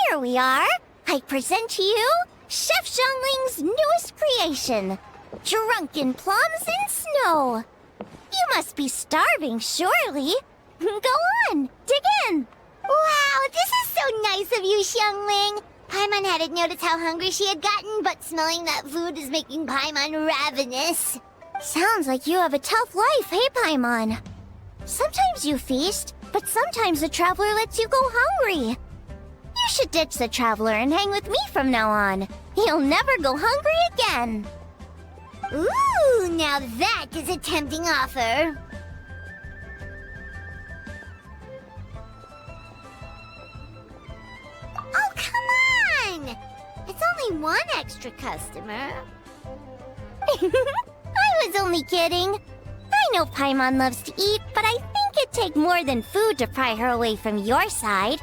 Here we are. I present to you Chef Xiangling's newest creation, Drunken Plums in Snow. You must be starving, surely. Go on, dig in. Wow, this is so nice of you, Xiangling. Paimon hadn't noticed how hungry she had gotten, but smelling that food is making Paimon ravenous. Sounds like you have a tough life, hey, Paimon? Sometimes you feast, but sometimes the traveler lets you go hungry. You should ditch the traveler and hang with me from now on. You'll never go hungry again. Ooh, now that is a tempting offer. Oh, come on! It's only one extra customer. I was only kidding. I know Paimon loves to eat, but I think it'd take more than food to pry her away from your side.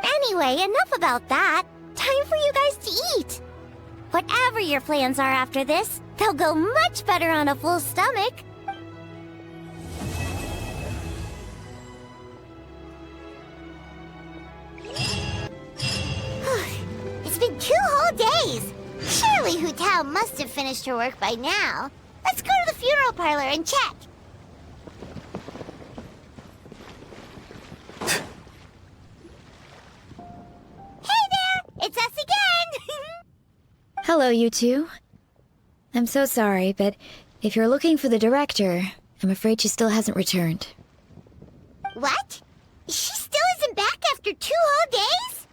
Anyway, enough about that. Time for you guys to eat. Whatever your plans are after this, they'll go much better on a full stomach. It's been 2 whole days. Surely Hu Tao must have finished her work by now. Let's go to the funeral parlor and check. Hey there! It's us again! Hello, you two. I'm so sorry, but if you're looking for the director, I'm afraid she still hasn't returned. What? She still isn't back after 2 whole days?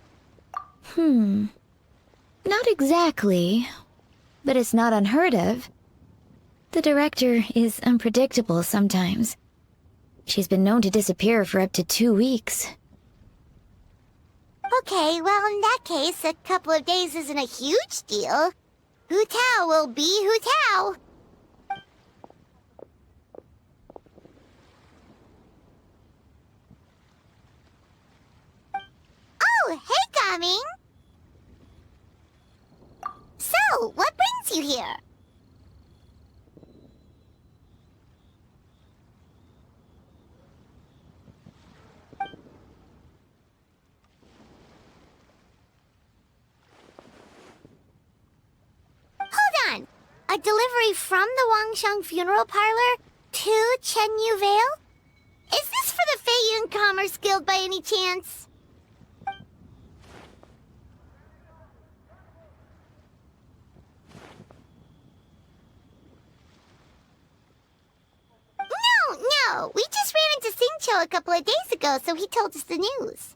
Not exactly, but it's not unheard of. The director is unpredictable sometimes. She's been known to disappear for up to 2 weeks. Okay, well, in that case, a couple of days isn't a huge deal. Hu Tao will be Hu Tao. Oh, hey, Gaming! So, what brings you here? Hold on! A delivery from the Wangsheng Funeral Parlor to Chenyu Vale? Is this for the Feiyun Commerce Guild by any chance? No, we just ran into Singcho a couple of days ago, so he told us the news.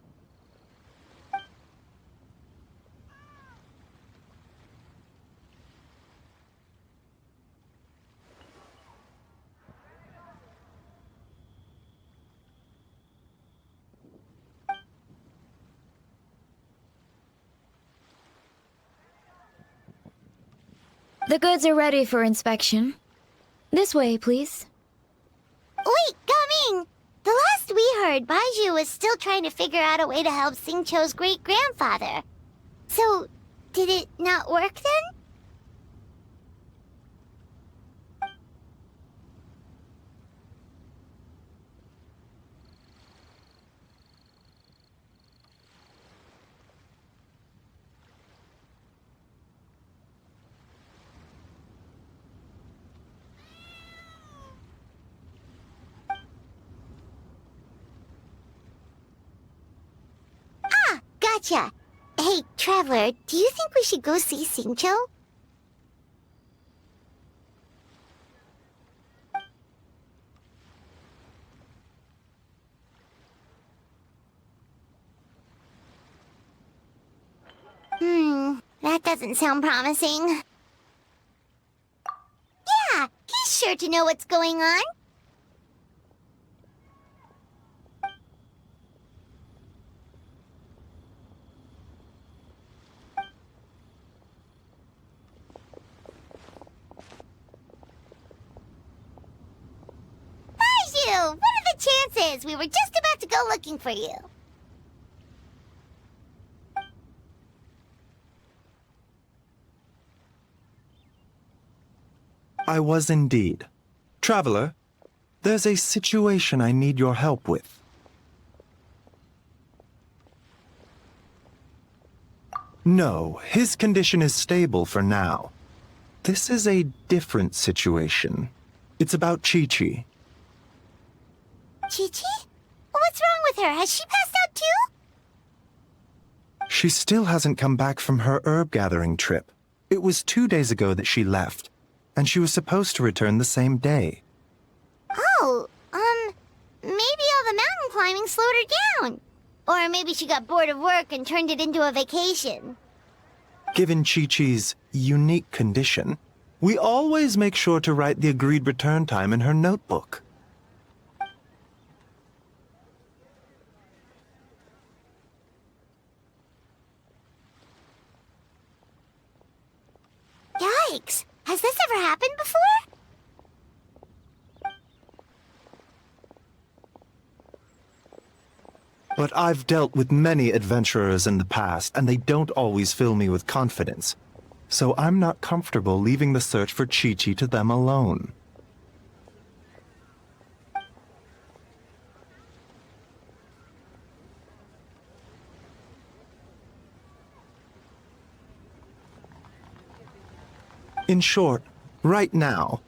The goods are ready for inspection. This way, please. Wait, Gaming! The last we heard, Baiju was still trying to figure out a way to help Singcho's great-grandfather. So, did it not work then? Gotcha. Hey, Traveler, do you think we should go see Singcho? That doesn't sound promising. Yeah, he's sure to know what's going on. glasses! We were just about to go looking for you. I was indeed. Traveler, there's a situation I need your help with. No, his condition is stable for now. This is a different situation. It's about Chi-Chi. Chi-Chi? What's wrong with her? Has she passed out too? She still hasn't come back from her herb gathering trip. It was 2 days ago that she left, and she was supposed to return the same day. Oh, maybe all the mountain climbing slowed her down. Or maybe she got bored of work and turned it into a vacation. Given Chi-Chi's unique condition, we always make sure to write the agreed return time in her notebook. Yikes! Has this ever happened before? But I've dealt with many adventurers in the past, and they don't always fill me with confidence. So I'm not comfortable leaving the search for Chi-Chi to them alone. In short, right now,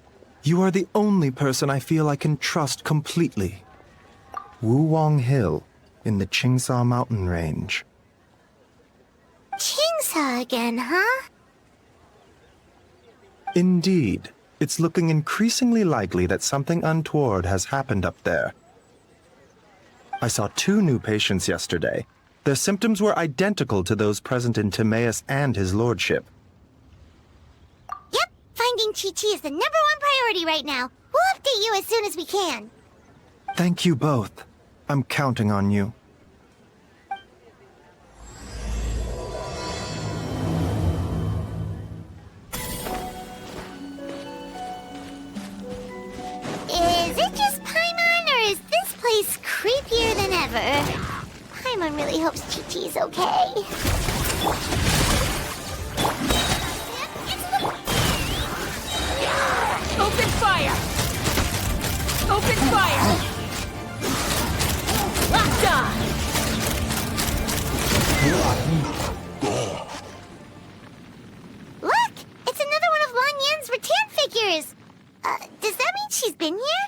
you are the only person I feel I can trust completely. Wuwang Hill, in the Qingsa mountain range. Qingsa again, huh? Indeed. It's looking increasingly likely that something untoward has happened up there. I saw 2 new patients yesterday. Their symptoms were identical to those present in Timaeus and his lordship. Yep, finding Chi-Chi is the #1 priority right now. We'll update you as soon as we can. Thank you both. I'm counting on you. Is it just Paimon, or is this place creepier than ever? Paimon really hopes Chi-Chi is okay. Open fire! Open fire! Locked on! Look! It's another one of Lan Yan's rattan figures! Does that mean she's been here?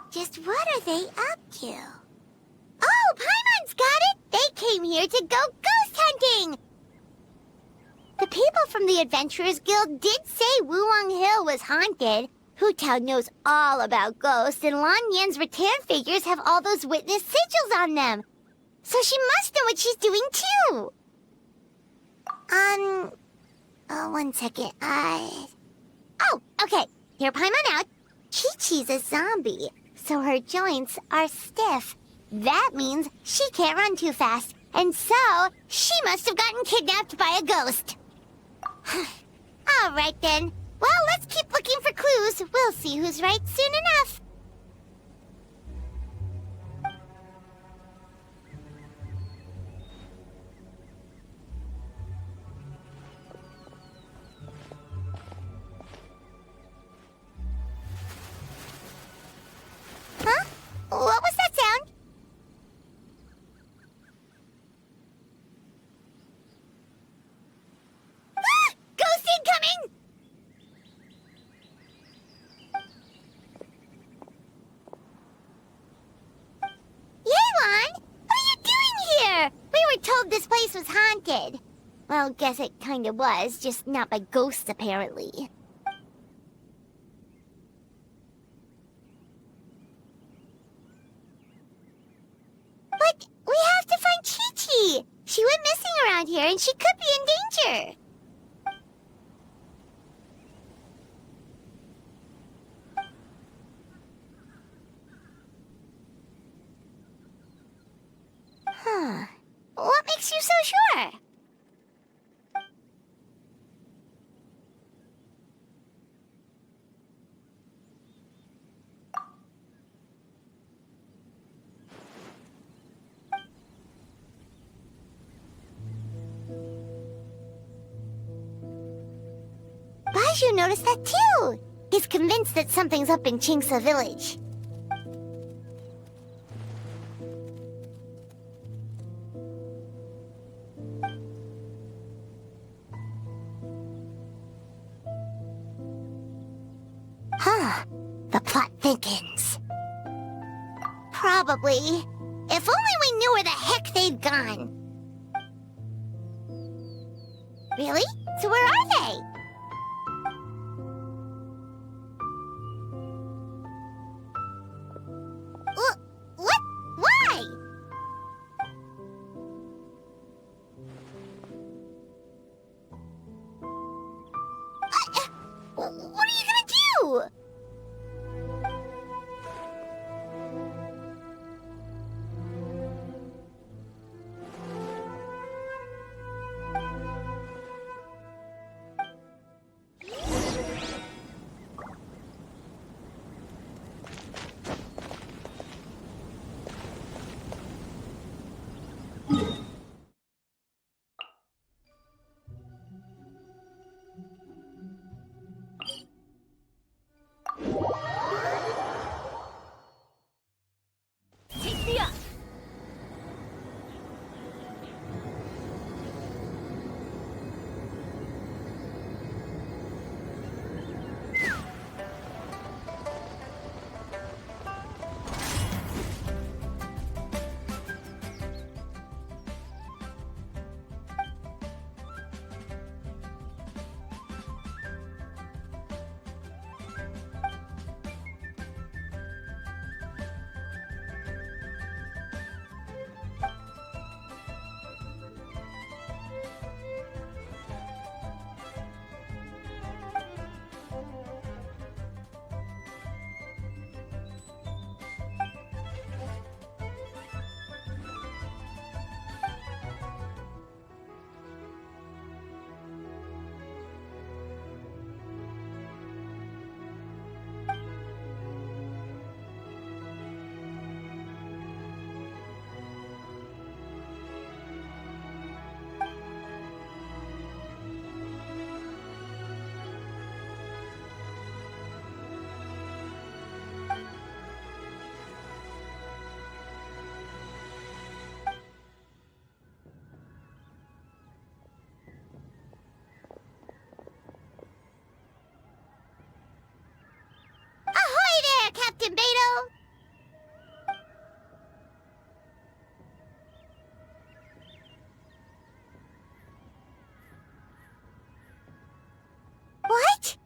Just what are they up to? Oh, Paimon's got it! They came here to go ghost hunting! The people from the Adventurers Guild did say Wuwang Hill was haunted. Hu Tao knows all about ghosts, and Lan Yan's rattan figures have all those witness sigils on them. So she must know what she's doing, too. One second. Oh, okay. Hear Paimon out. Chi-Chi's a zombie, so her joints are stiff. That means she can't run too fast, and so she must have gotten kidnapped by a ghost. All right, then. Well, let's keep looking for clues. We'll see who's right soon enough. Huh? What was that sound? Ah! Ghost incoming! Yelan! What are you doing here? We were told this place was haunted. Well, guess it kinda was, just not by ghosts, apparently. But we have to find Chi-Chi! She went missing around here, and she could be in danger. Huh. What makes you so sure? Kaiju noticed that too. He's convinced that something's up in Chinksa village. Huh. The plot thickens. Probably. If only we knew where the heck they'd gone. Really? So where are they? What? Why? What are you gonna do? Take me up! Ahoy there, Captain Beto! What?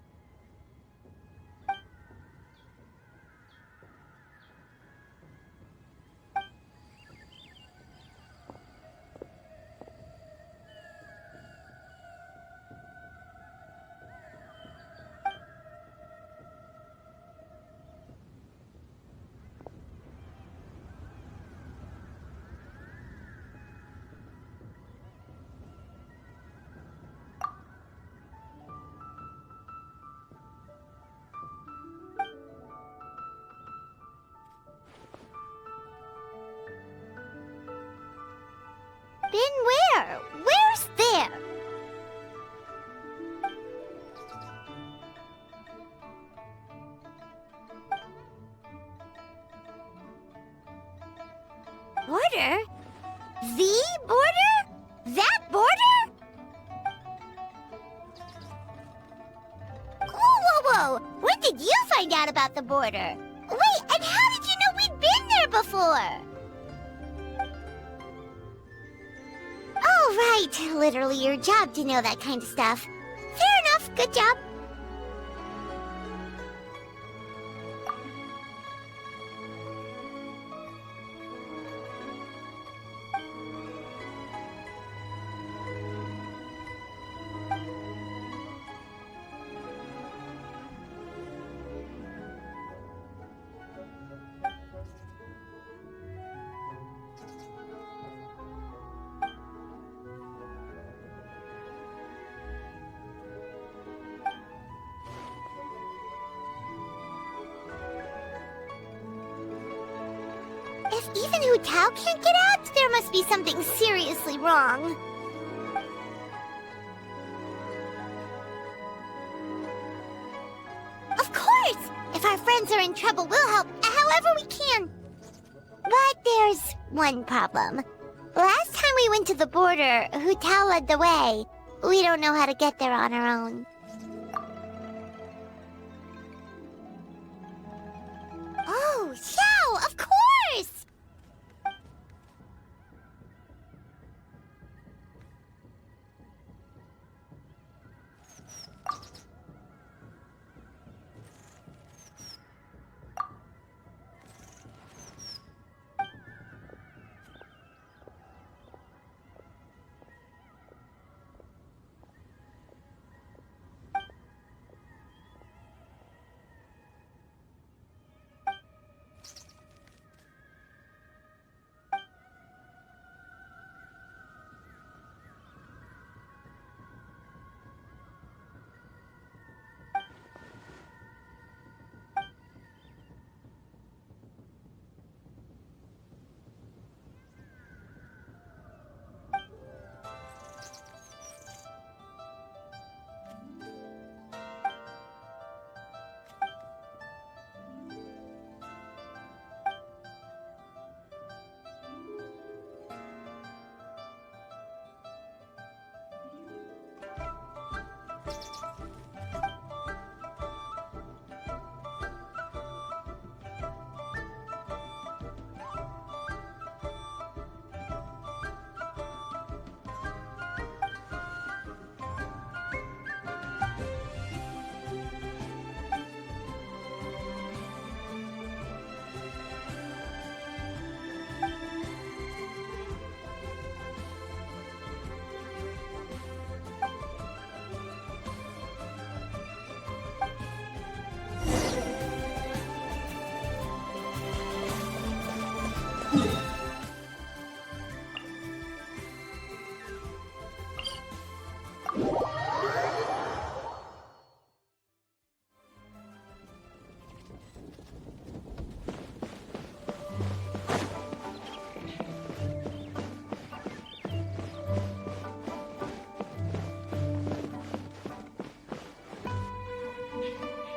Been where? Where's there? Border? The border? That border? Whoa, whoa, whoa! When did you find out about the border? Wait, and how did you know we'd been there before? Oh, right. Literally your job to know that kind of stuff. Fair enough. Good job. If even Hu Tao can't get out, there must be something seriously wrong. our friends are in trouble, we'll help however we can. But there's one problem. Last time we went to the border, Hu Tao led the way. We don't know how to get there on our own. Oh, Xiao, of course!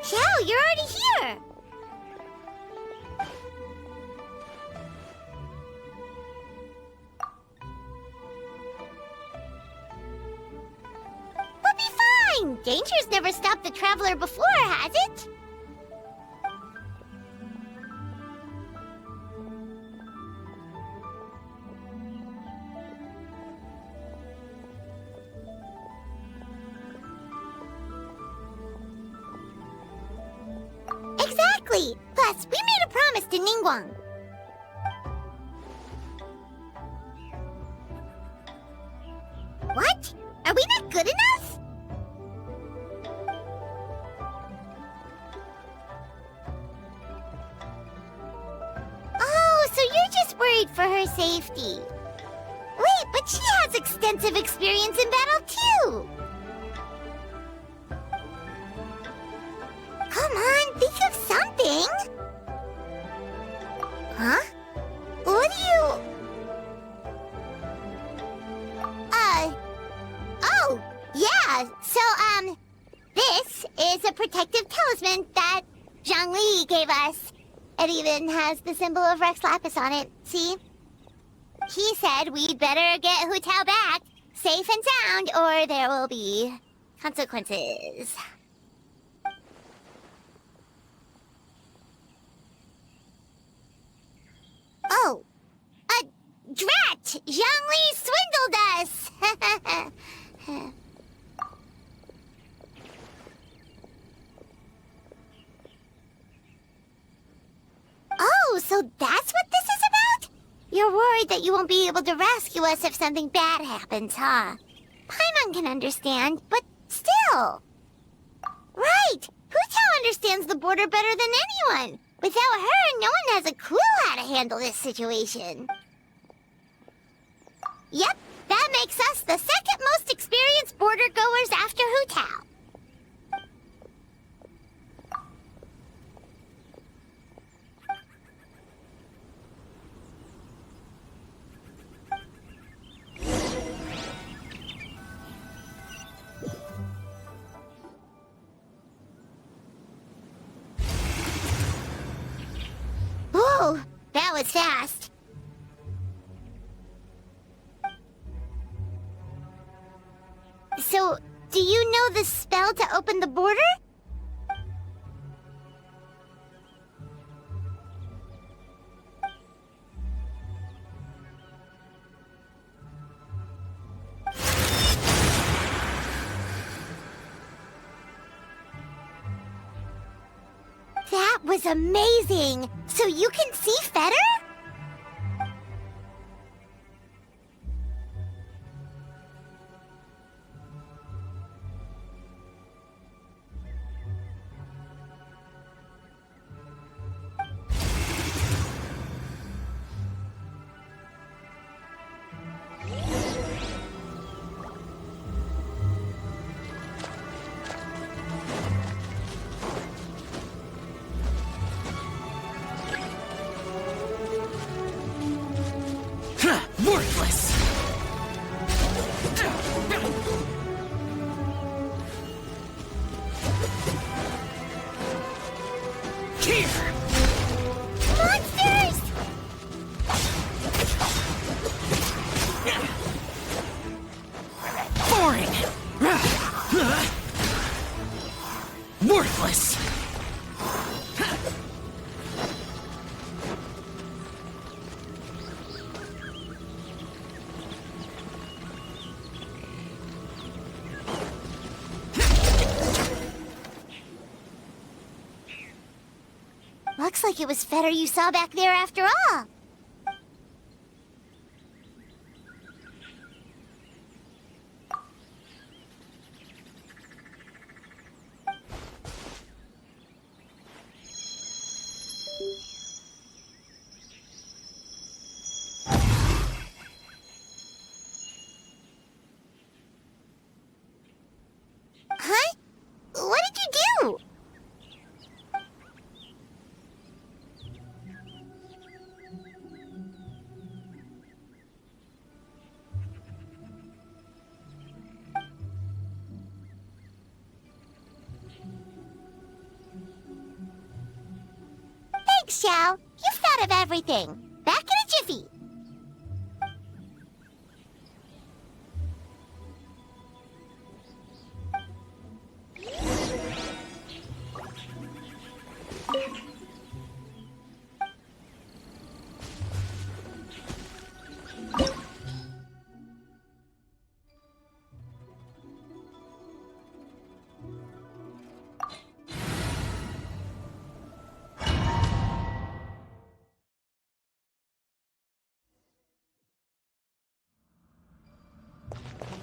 Xiao, you're already here! We'll be fine! Danger's never stopped the traveler before, has it? Exactly! Plus, we made a promise to Ningguang. What? Are we not good enough? Oh, so you're just worried for her safety. Wait, but she has extensive experience in battle too! Come on, think of something! Huh? What do you... Oh, yeah, so, this is a protective talisman that Zhang gave us. It even has the symbol of Rex Lapis on it, see? He said we'd better get Hu Tao back, safe and sound, or there will be consequences. Oh, drat! Zhang swindled us! Oh, so that's what this is about? You're worried that you won't be able to rescue us if something bad happens, huh? Paimon can understand, but still. Right! Hu Tao understands the border better than anyone. Without her, no one has a clue how to handle this situation. Yep, that makes us the second most experienced border goers after Hu Tao. was fast. So, do you know the spell to open the border? That was amazing! So you can see Fetter? Worthless! Here! Monsters! Boring! Worthless! Looks like it was Fetter you saw back there after all. Huh? What did you do? Thanks, Xiao. You've thought of everything. Back in a jiffy.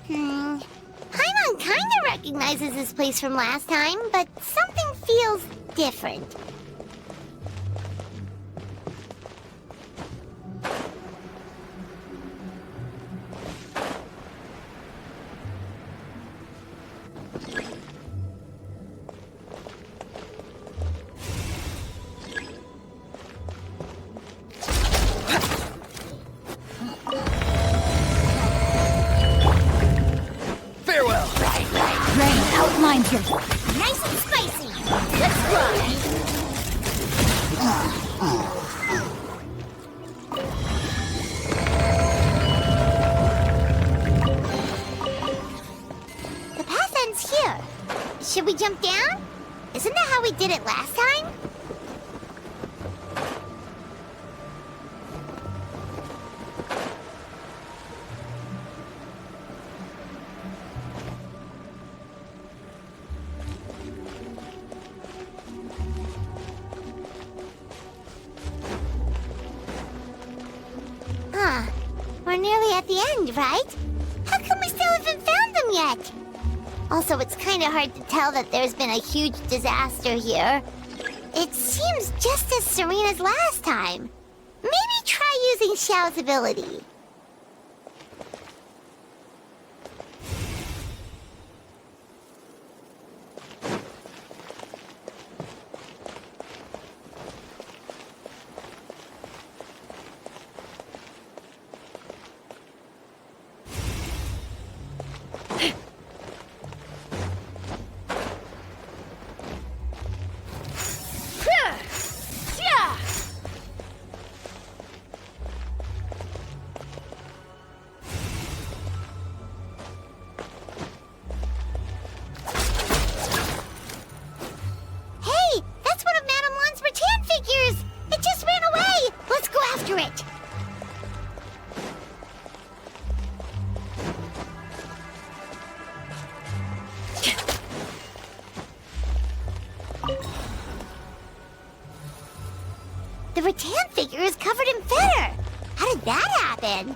Paimon kinda recognizes this place from last time, but something feels different. Farewell! Rain outlines your nice and spicy. Let's ride. The path ends here. Should we jump down? Isn't that how we did it last time? We're nearly at the end, right? How come we still haven't found them yet? Also, it's kind of hard to tell that there's been a huge disaster here. It seems just as serene as last time. Maybe try using Xiao's ability. rattan figure is covered in feather. How did that happen?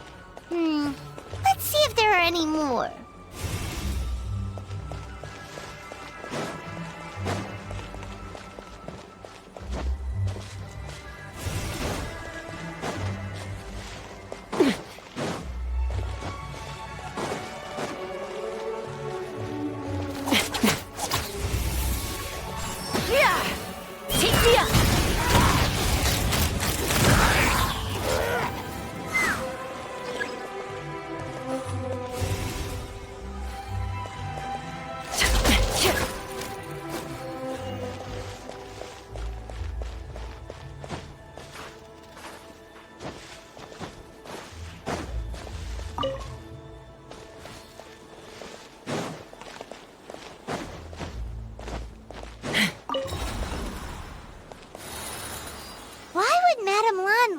Let's see if there are any more. Take me up!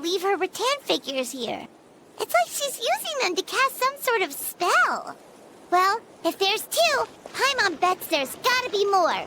Leave her rattan figures here. It's like she's using them to cast some sort of spell. Well, if there's two, Paimon bets there's gotta be more.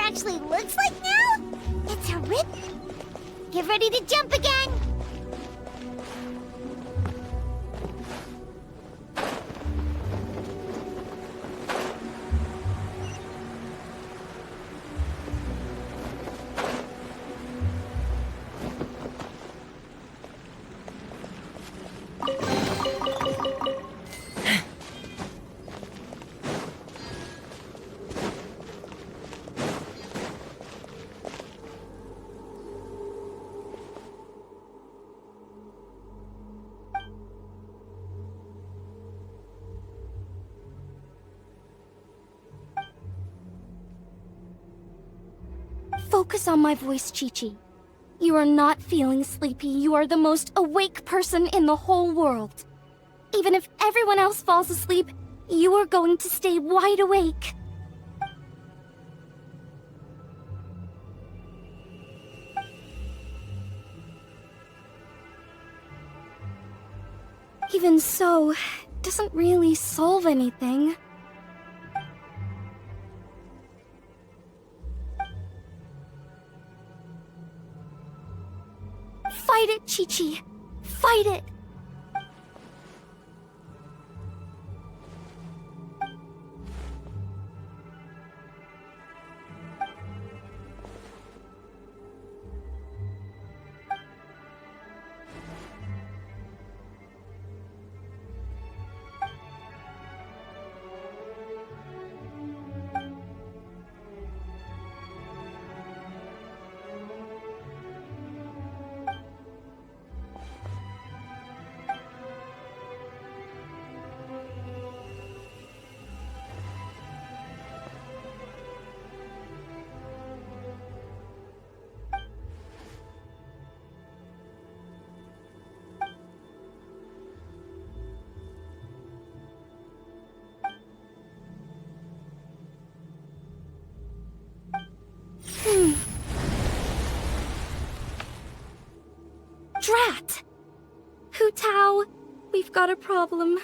Actually looks like now? It's a rip. Get ready to jump again. Focus on my voice, Chi-Chi. You are not feeling sleepy. You are the most awake person in the whole world. Even if everyone else falls asleep, you are going to stay wide awake. Even so, it doesn't really solve anything. Fight it, Chi-Chi. Fight it. Drat! Hu Tao, we've got a problem.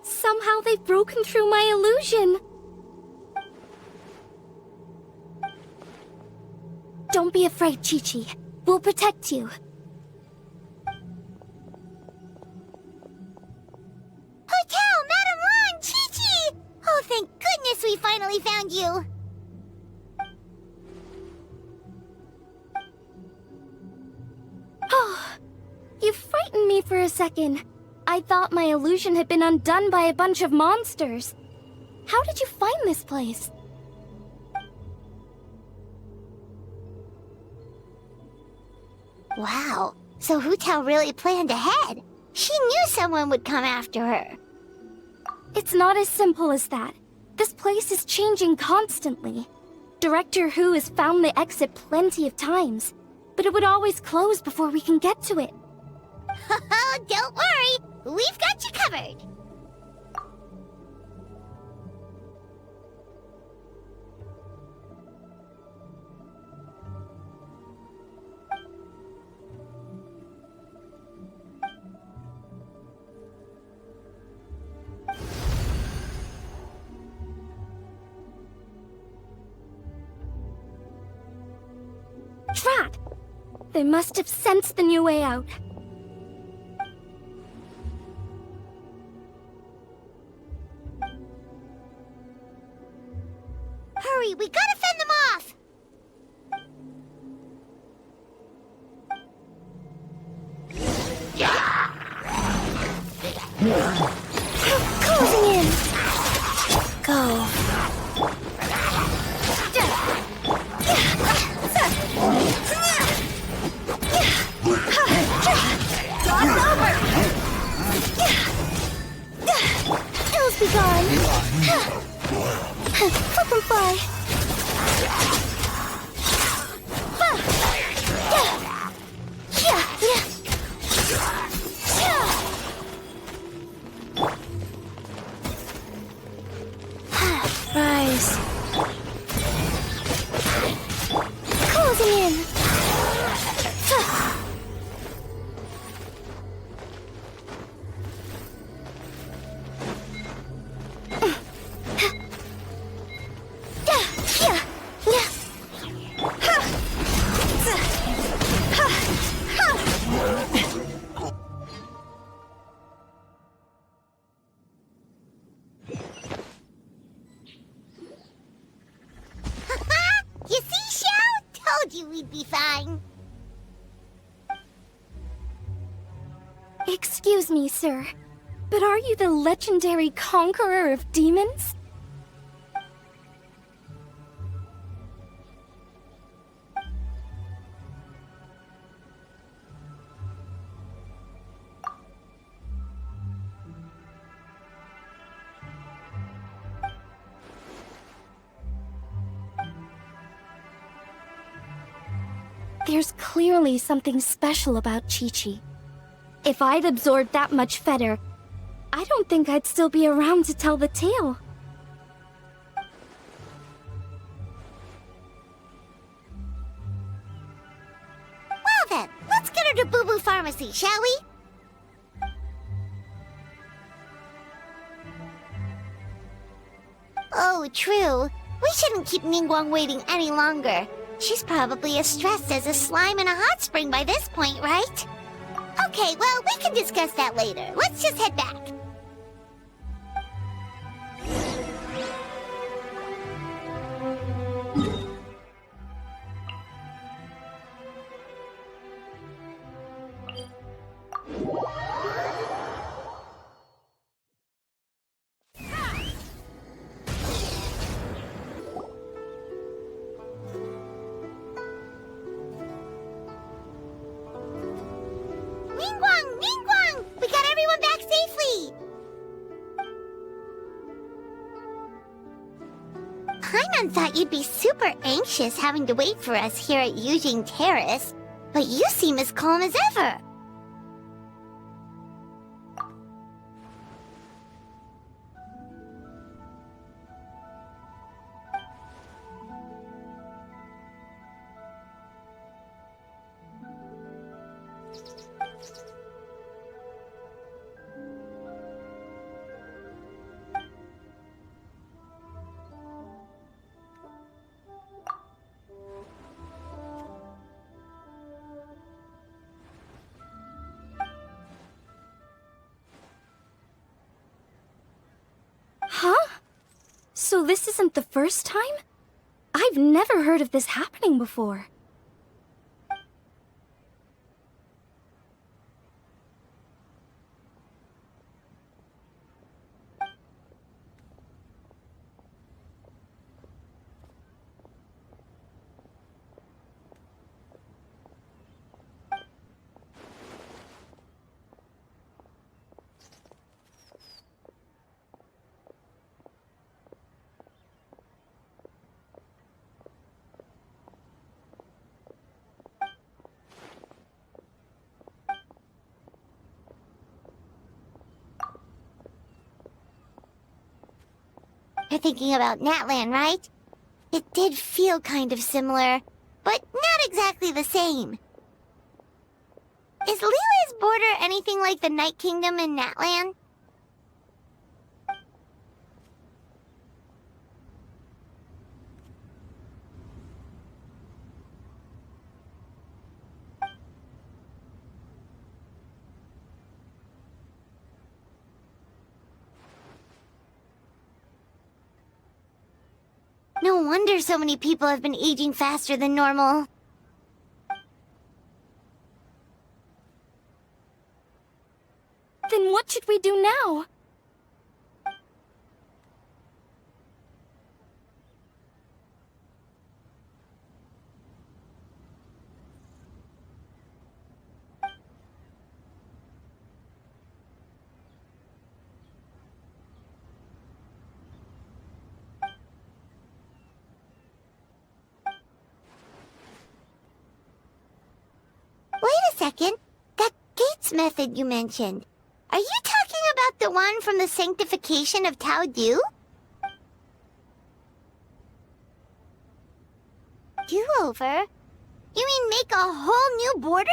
Somehow they've broken through my illusion. Don't be afraid, Chi-Chi. We'll protect you. Hu Tao, me for a second. I thought my illusion had been undone by a bunch of monsters. How did you find this place? Wow, so Hu Tao really planned ahead. She knew someone would come after her. It's not as simple as that. This place is changing constantly. Director Hu has found the exit plenty of times, but it would always close before we can get to it. Don't worry, we've got you covered. Drat! They must have sensed the new way out. Hurry, we gotta fend them off! Closing in! Go. Ills be gone! Flip and fly! Rise. Closing in! You see, Xiao? Told you we'd be fine. Excuse me, sir, but are you the legendary conqueror of demons? There's clearly something special about Chi-Chi. If I'd absorbed that much fetter, I don't think I'd still be around to tell the tale. Well then, let's get her to Boo Boo Pharmacy, shall we? Oh, true. We shouldn't keep Ningguang waiting any longer. She's probably as stressed as a slime in a hot spring by this point, right? Okay, well, we can discuss that later. Let's just head back. Ningguang! Ningguang! We got everyone back safely! Paimon thought you'd be super anxious having to wait for us here at Yujing Terrace, but you seem as calm as ever. Huh? So this isn't the first time? I've never heard of this happening before. You're thinking about Natlan, right? It did feel kind of similar, but not exactly the same. Is Leela's border anything like the Night Kingdom in Natlan? No wonder so many people have been aging faster than normal. Then what should we do now? Wait a second. That Gates method you mentioned. Are you talking about the one from the sanctification of Tao Du? Do-over? You mean make a whole new border?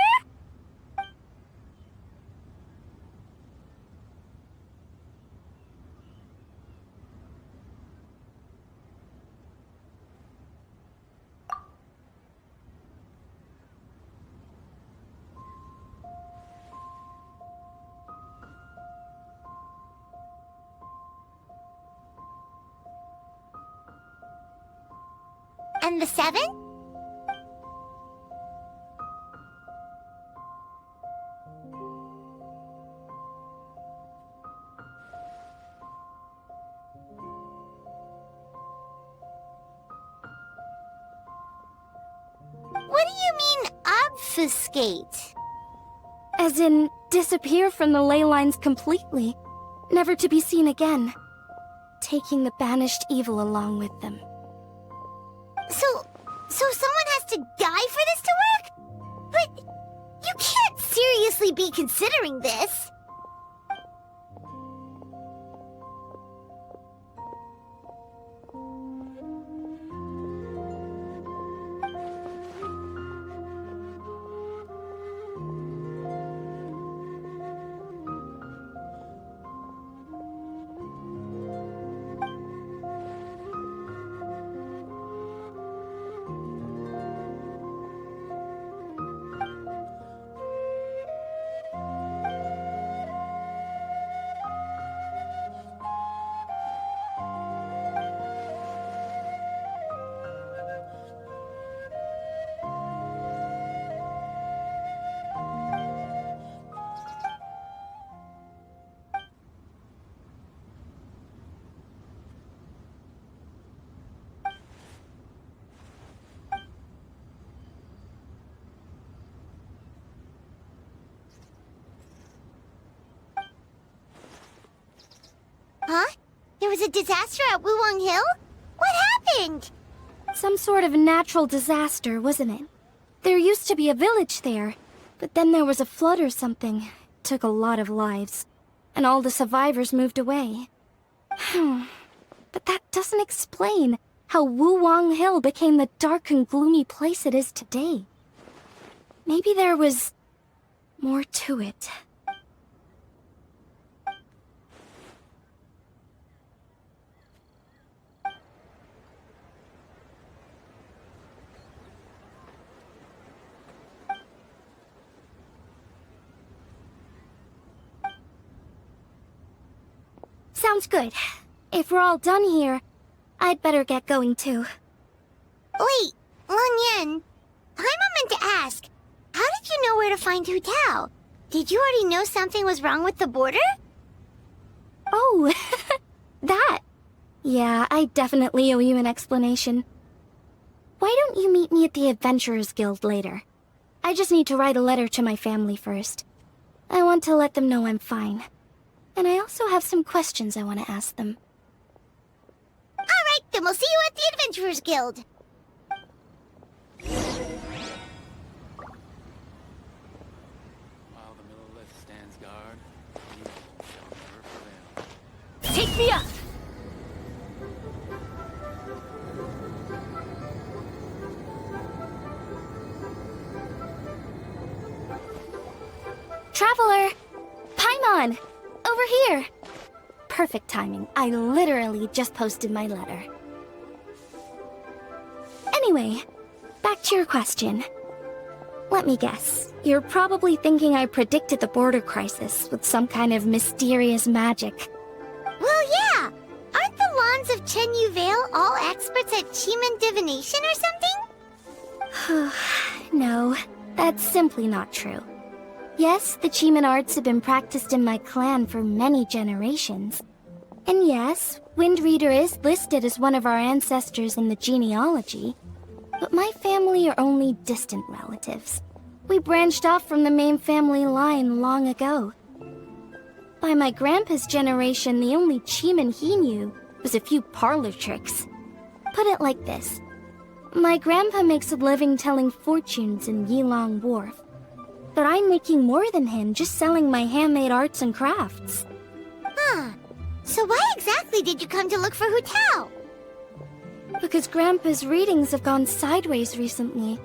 And the 7? What do you mean, obfuscate? As in, disappear from the ley lines completely, never to be seen again, taking the banished evil along with them. So someone has to die for this to work? But you can't seriously be considering this. Huh? There was a disaster at Wuwang Hill? What happened? Some sort of natural disaster, wasn't it? There used to be a village there, but then there was a flood or something. It took a lot of lives, and all the survivors moved away. But that doesn't explain how Wuwang Hill became the dark and gloomy place it is today. Maybe there was more to it. Sounds good. If we're all done here, I'd better get going too. Wait, Lan Yen. Paimon meant to ask, how did you know where to find Hu Tao? Did you already know something was wrong with the border? Oh, that. Yeah, I definitely owe you an explanation. Why don't you meet me at the Adventurers Guild later? I just need to write a letter to my family first. I want to let them know I'm fine. And I also have some questions I want to ask them. Alright, then we'll see you at the Adventurers Guild. While the Millilith stands guard, you shall never prevail. Take me up! Traveler! Paimon! Over here! Perfect timing. I literally just posted my letter. Anyway, back to your question. Let me guess. You're probably thinking I predicted the border crisis with some kind of mysterious magic. Well, yeah! Aren't the Lawns of Chenyu Vale all experts at Chiman divination or something? No, that's simply not true. Yes, the Chiman arts have been practiced in my clan for many generations. And yes, Windreader is listed as one of our ancestors in the genealogy. But my family are only distant relatives. We branched off from the main family line long ago. By my grandpa's generation, the only Chiman he knew was a few parlor tricks. Put it like this. My grandpa makes a living telling fortunes in Yilong Wharf. But I'm making more than him just selling my handmade arts and crafts. Huh. So why exactly did you come to look for Hu Tao? Because Grandpa's readings have gone sideways recently.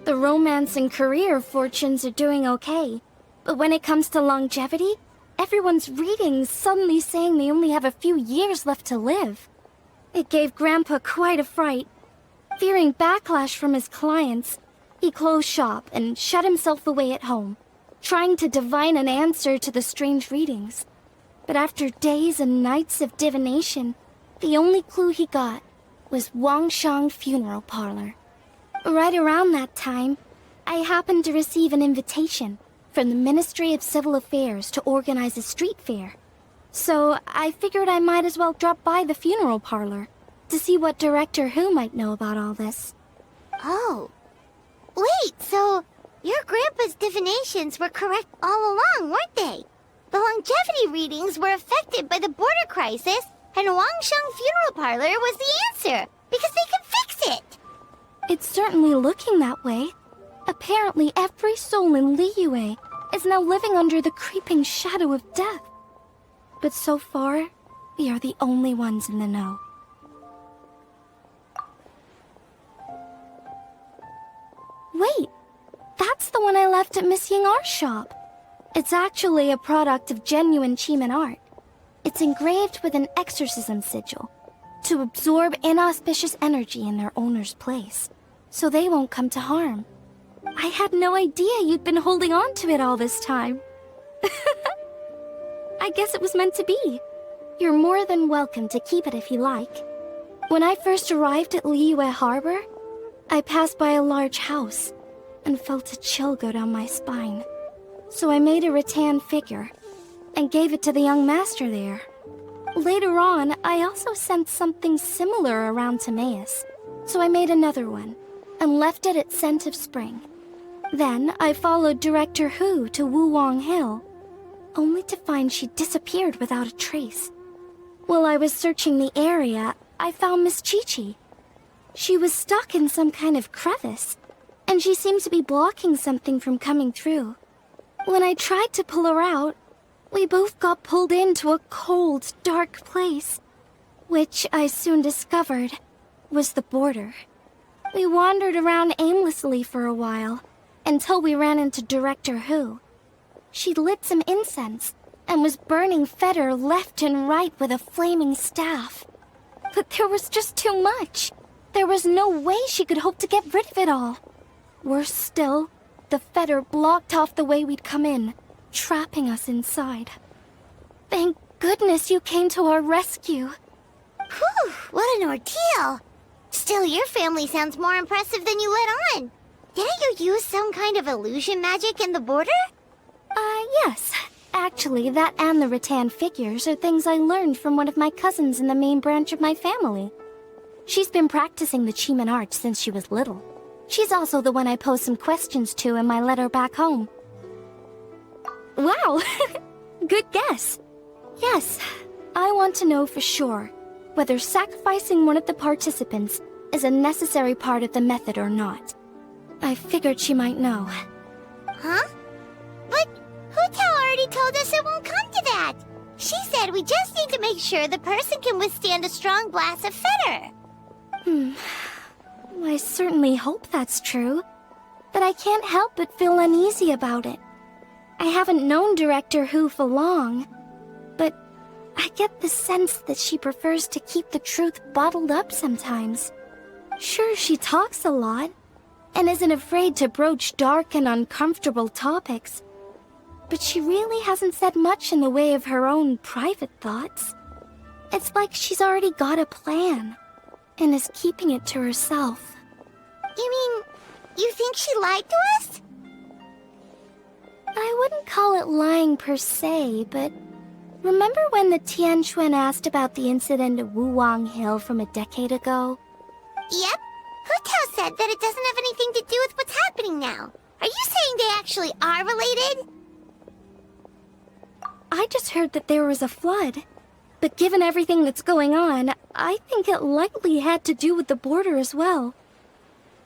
The romance and career fortunes are doing okay. But when it comes to longevity, everyone's readings suddenly saying they only have a few years left to live. It gave Grandpa quite a fright. Fearing backlash from his clients, he closed shop and shut himself away at home, trying to divine an answer to the strange readings. But after days and nights of divination, the only clue he got was Wangshang Funeral Parlor. Right around that time, I happened to receive an invitation from the Ministry of Civil Affairs to organize a street fair. So I figured I might as well drop by the funeral parlor to see what Director Hu might know about all this. Oh. Wait, so your grandpa's divinations were correct all along, weren't they? The longevity readings were affected by the border crisis, and Wangsheng Funeral Parlor was the answer, because they can fix it! It's certainly looking that way. Apparently every soul in Liyue is now living under the creeping shadow of death. But so far, we are the only ones in the know. Wait, that's the one I left at Miss Yingar's shop. It's actually a product of genuine Chiman art. It's engraved with an exorcism sigil to absorb inauspicious energy in their owner's place, so they won't come to harm. I had no idea you'd been holding on to it all this time. I guess it was meant to be. You're more than welcome to keep it if you like. When I first arrived at Liyue Harbor, I passed by a large house and felt a chill go down my spine. So I made a rattan figure and gave it to the young master there. Later on, I also sensed something similar around Timaeus, so I made another one and left it at Scent of Spring. Then I followed Director Hu to Wuwang Hill, only to find she'd disappeared without a trace. While I was searching the area, I found Miss Chi-Chi. She was stuck in some kind of crevice, and she seemed to be blocking something from coming through. When I tried to pull her out, we both got pulled into a cold, dark place, which I soon discovered was the border. We wandered around aimlessly for a while, until we ran into Director Hu. She'd lit some incense, and was burning Feder left and right with a flaming staff. But there was just too much. There was no way she could hope to get rid of it all. Worse still, the Feder blocked off the way we'd come in, trapping us inside. Thank goodness you came to our rescue. Whew, what an ordeal! Still, your family sounds more impressive than you let on. Didn't you use some kind of illusion magic in the border? Yes. Actually, that and the rattan figures are things I learned from one of my cousins in the main branch of my family. She's been practicing the Chiman art since she was little. She's also the one I posed some questions to in my letter back home. Wow! Good guess. Yes, I want to know for sure whether sacrificing one of the participants is a necessary part of the method or not. I figured she might know. Huh? But Hu Tao already told us it won't come to that. She said we just need to make sure the person can withstand a strong blast of Feder. I certainly hope that's true, but I can't help but feel uneasy about it. I haven't known Director Who for long, but I get the sense that she prefers to keep the truth bottled up sometimes. Sure, she talks a lot, and isn't afraid to broach dark and uncomfortable topics, but she really hasn't said much in the way of her own private thoughts. It's like she's already got a plan, and is keeping it to herself. You mean, you think she lied to us? I wouldn't call it lying per se, but remember when the Tianquan asked about the incident at Wuwang Hill from a decade ago? Yep. Hu Tao said that it doesn't have anything to do with what's happening now. Are you saying they actually are related? I just heard that there was a flood. But given everything that's going on, I think it likely had to do with the border as well.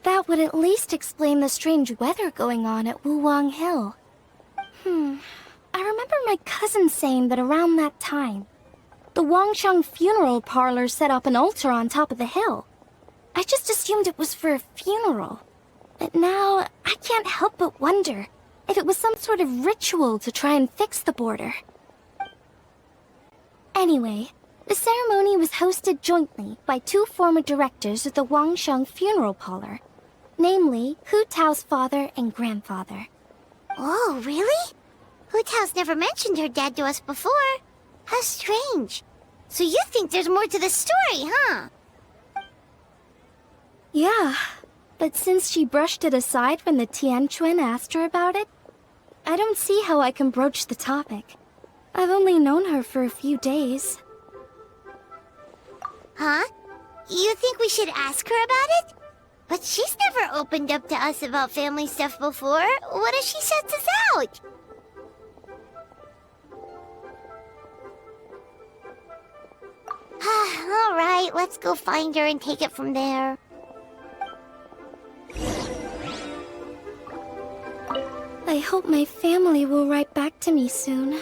That would at least explain the strange weather going on at Wuwang Hill. I remember my cousin saying that around that time, the Wangsheng funeral parlor set up an altar on top of the hill. I just assumed it was for a funeral. But now, I can't help but wonder if it was some sort of ritual to try and fix the border. Anyway, the ceremony was hosted jointly by two former directors of the Wangsheng funeral parlor, namely Hu Tao's father and grandfather. Oh, really? Hu Tao's never mentioned her dad to us before. How strange. So you think there's more to the story, huh? Yeah, but since she brushed it aside when the Tianquan asked her about it, I don't see how I can broach the topic. I've only known her for a few days. Huh? You think we should ask her about it? But she's never opened up to us about family stuff before. What if she shuts us out? Alright, let's go find her and take it from there. I hope my family will write back to me soon.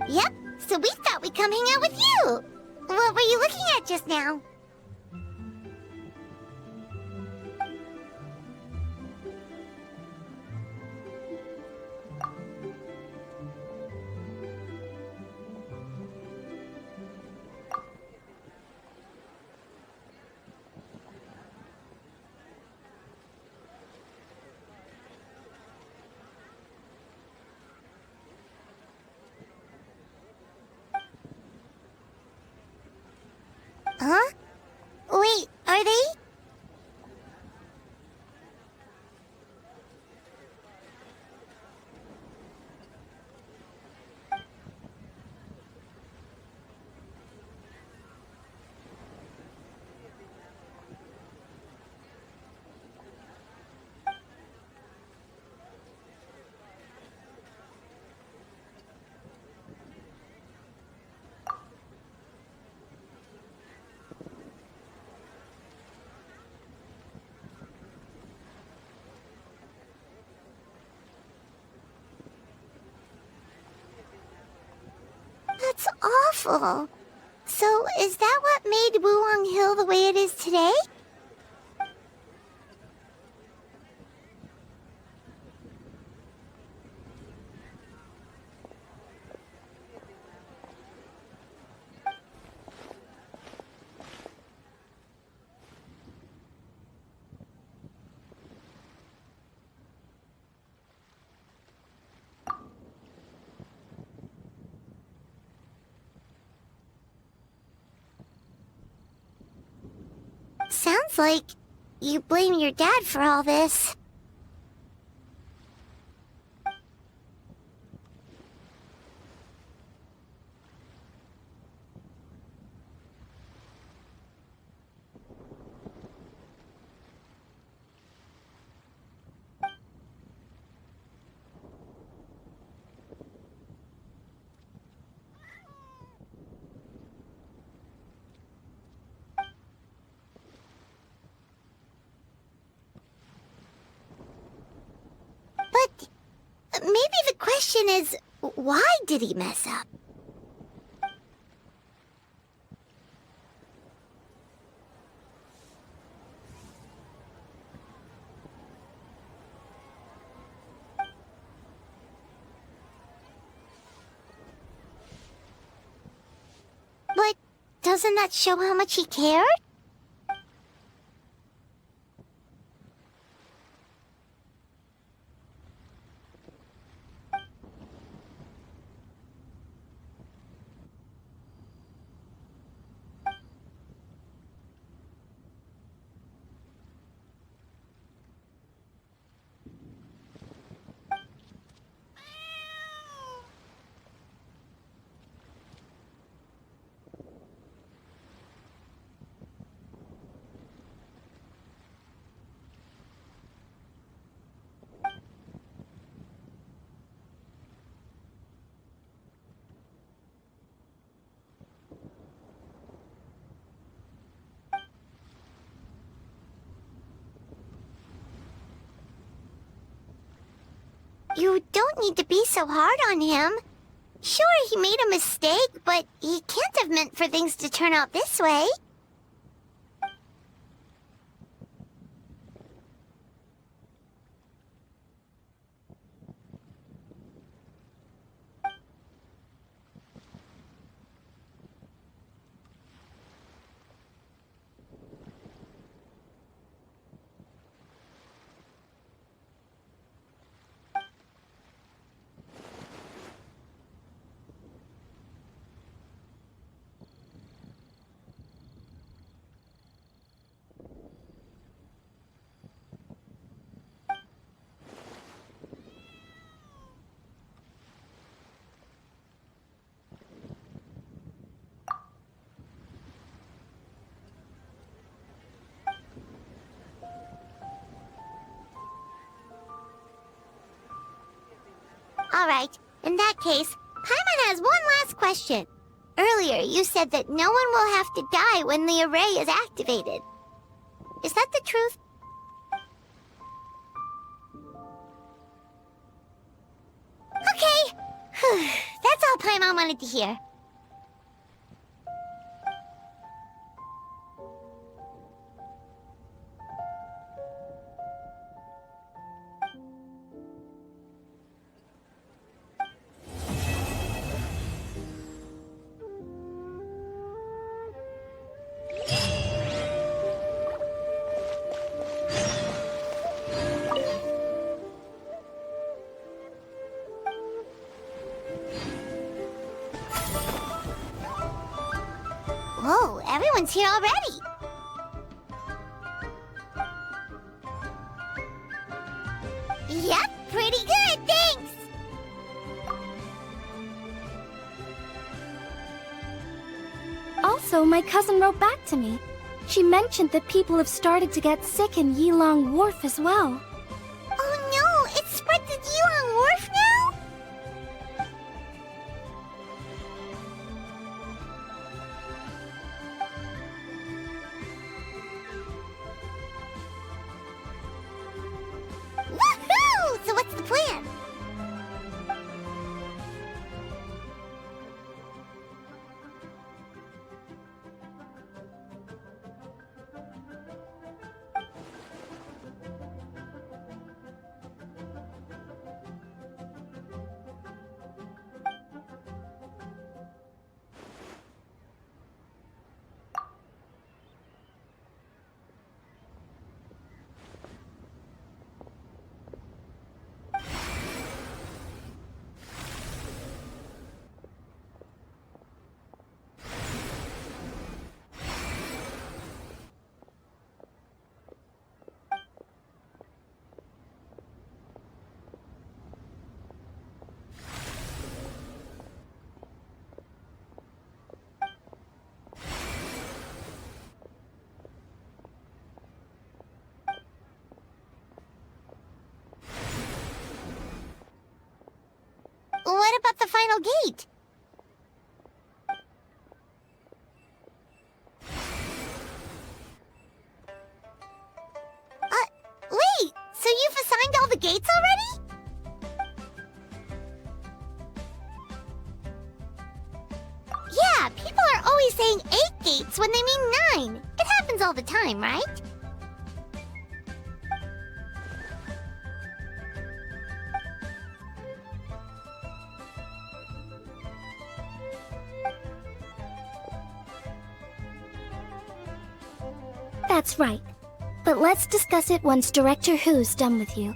Yep, so we thought we'd come hang out with you. What were you looking at just now? Huh? Wait, are they? That's awful. So, is that what made Wuwang Hill the way it is today? Sounds like you blame your dad for all this. Maybe the question is, why did he mess up? But doesn't that show how much he cared? You don't need to be so hard on him. Sure, he made a mistake, but he can't have meant for things to turn out this way. Alright, in that case, Paimon has one last question. Earlier, you said that no one will have to die when the array is activated. Is that the truth? Okay! That's all Paimon wanted to hear. Whoa, everyone's here already! Yep, pretty good, thanks! Also, my cousin wrote back to me. She mentioned that people have started to get sick in Yilong Wharf as well. Oh no, it's spread to Yilong Wharf now? Woohoo! So what's the plan? What about the final gate? Wait, so you've assigned all the gates already? Yeah, people are always saying 8 gates when they mean 9. It happens all the time, right? That's right. But let's discuss it once Director Who's done with you.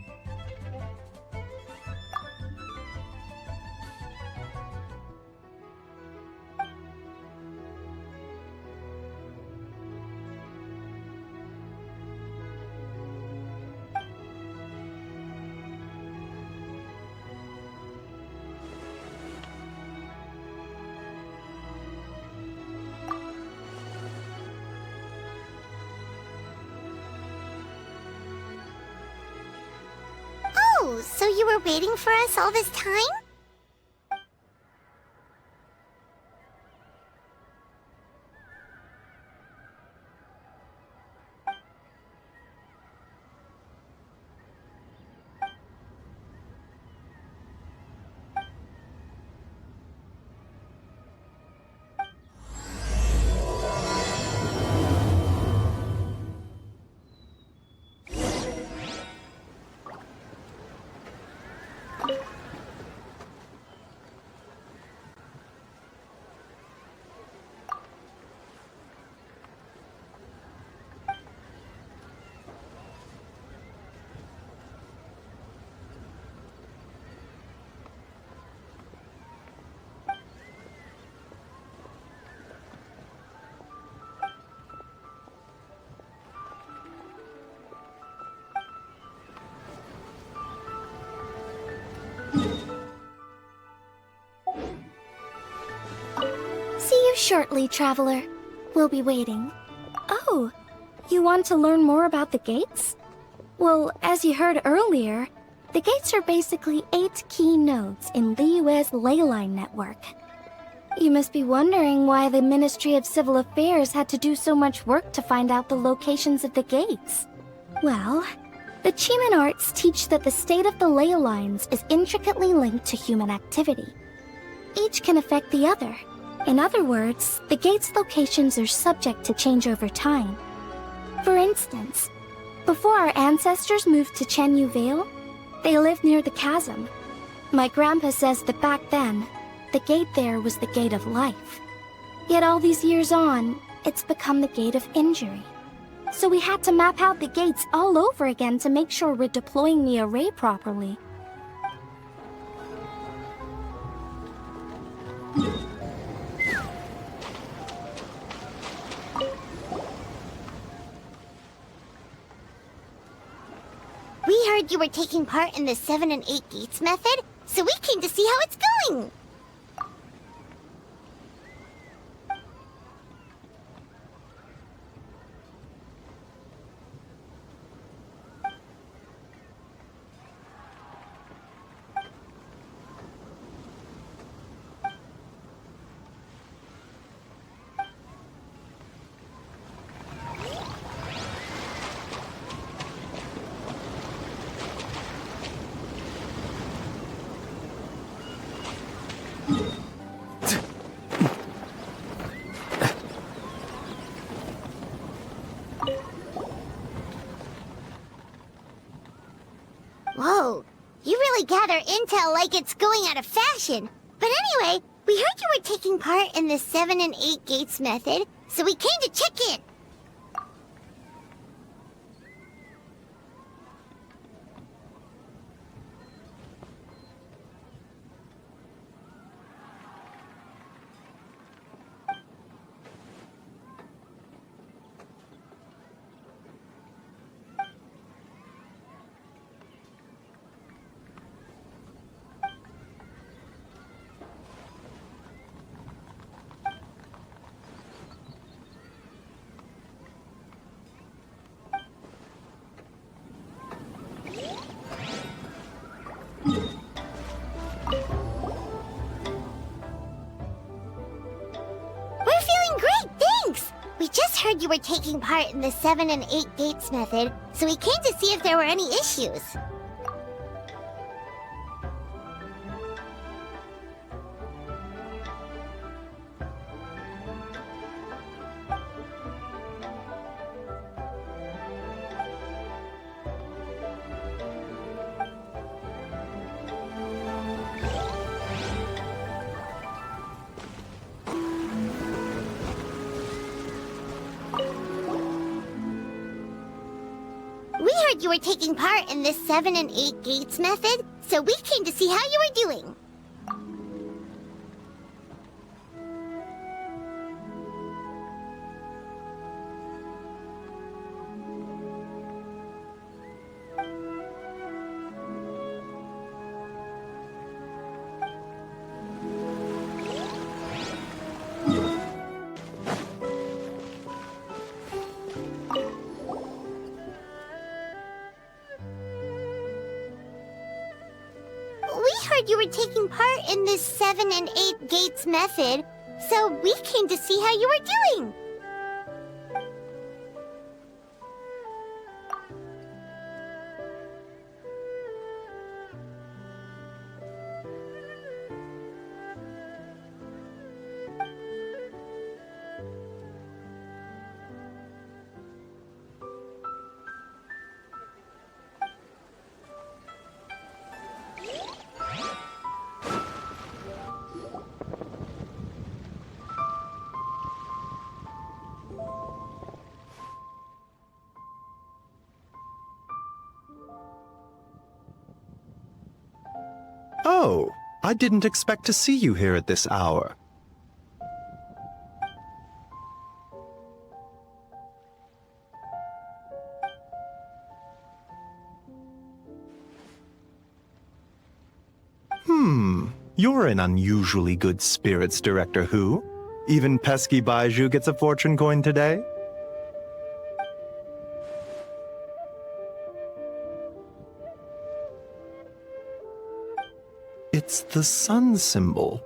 Oh, so you were waiting for us all this time? See you shortly, Traveler. We'll be waiting. Oh, you want to learn more about the gates? Well, as you heard earlier, the gates are basically 8 key nodes in Liyue's ley line network. You must be wondering why the Ministry of Civil Affairs had to do so much work to find out the locations of the gates. Well, the Chiman arts teach that the state of the ley lines is intricately linked to human activity. Each can affect the other. In other words, the gate's locations are subject to change over time. For instance, before our ancestors moved to Chenyu Vale, they lived near the chasm. My grandpa says that back then, the gate there was the gate of life. Yet all these years on, it's become the gate of injury. So we had to map out the gates all over again to make sure we're deploying the array properly. We heard you were taking part in the 7 and 8 gates method, so we came to see how it's going. Whoa, you really gather intel like it's going out of fashion. But anyway, we heard you were taking part in the 7 and 8 gates method, so we came to check in. We just heard you were taking part in the 7 and 8 gates method, so we came to see if there were any issues. heard you were taking part in this 7 and 8 gates method, so we came to see how you were doing. We heard you were taking part in this 7 and 8 gates method, so we came to see how you were doing. Oh, I didn't expect to see you here at this hour. You're in unusually good spirits, Director Who. Even pesky Baiju gets a fortune coin today? It's the sun symbol.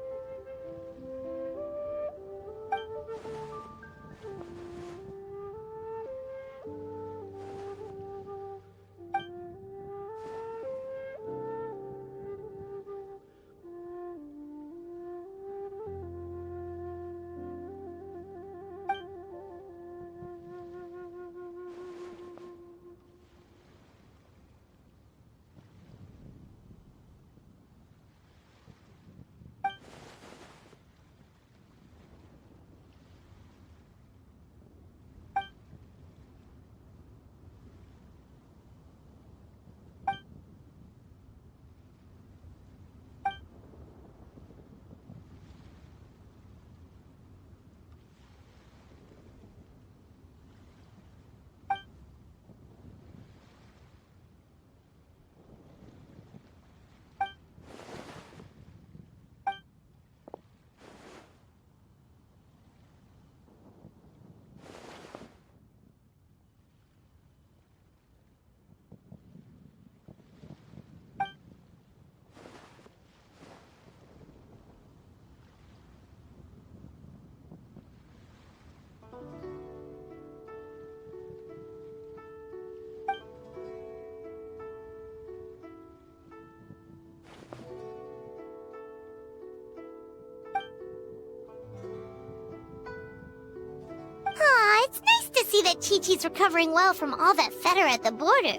Aw, it's nice to see that Chi-Chi's recovering well from all that fetter at the border.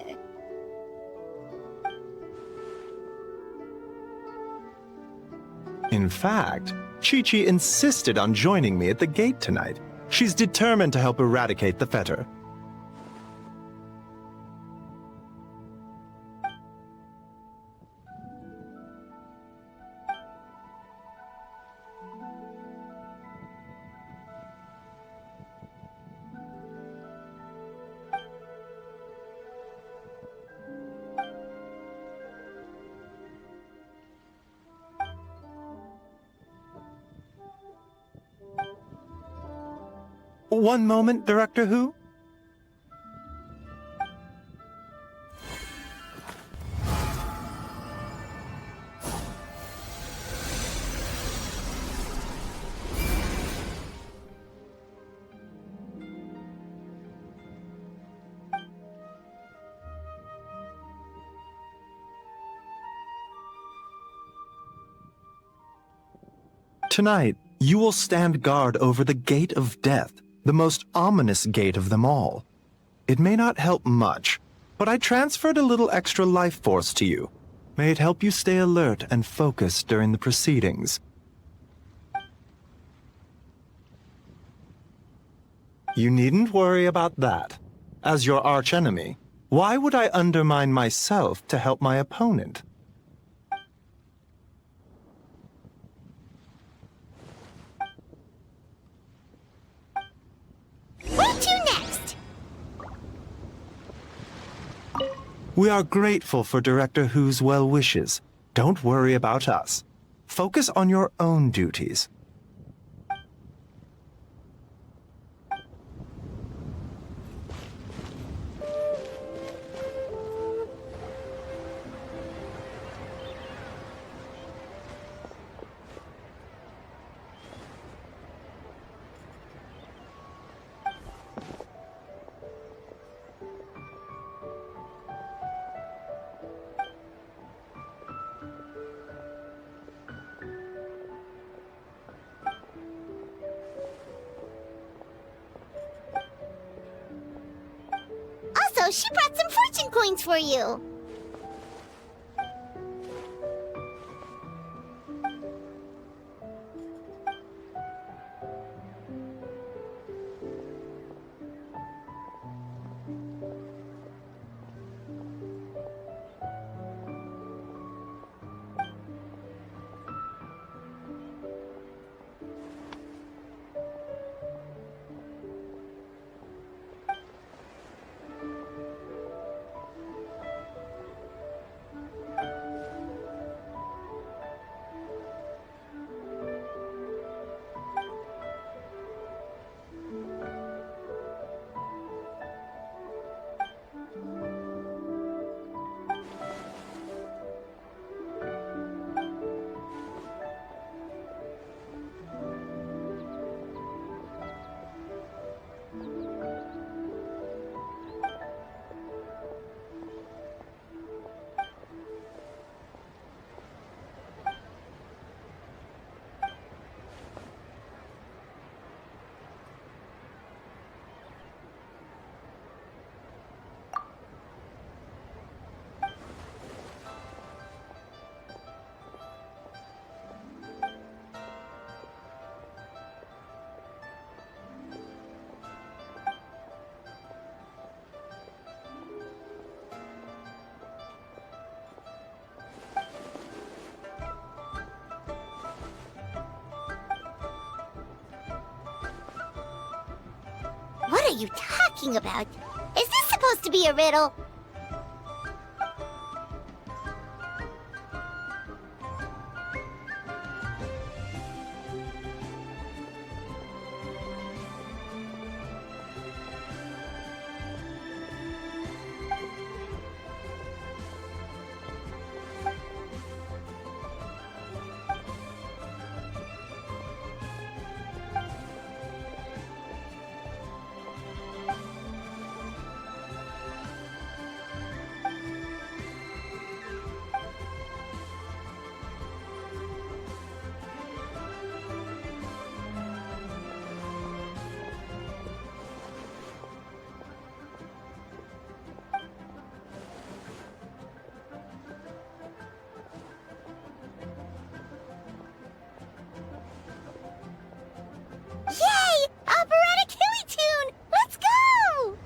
In fact, Chi-Chi insisted on joining me at the gate tonight. She's determined to help eradicate the fetter. One moment, Director Who. Tonight, you will stand guard over the Gate of Death, the most ominous gate of them all. It may not help much, but I transferred a little extra life force to you. May it help you stay alert and focused during the proceedings. You needn't worry about that. As your archenemy, Why would I undermine myself to help my opponent? Where to next? We are grateful for Director Who's well wishes. Don't worry about us. Focus on your own duties. Also, she brought some fortune coins for you. What are you talking about? Is this supposed to be a riddle? Yay! Operatic Hilly Tune! Let's go!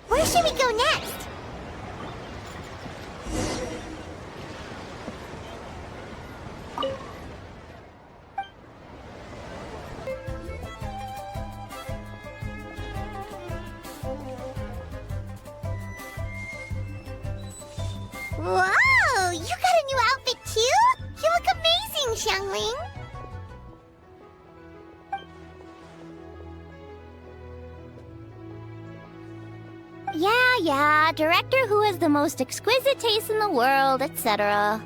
Where should we go next? Whoa! You got a new outfit too? You look amazing, Xiangling! Yeah, director who has the most exquisite taste in the world, etc.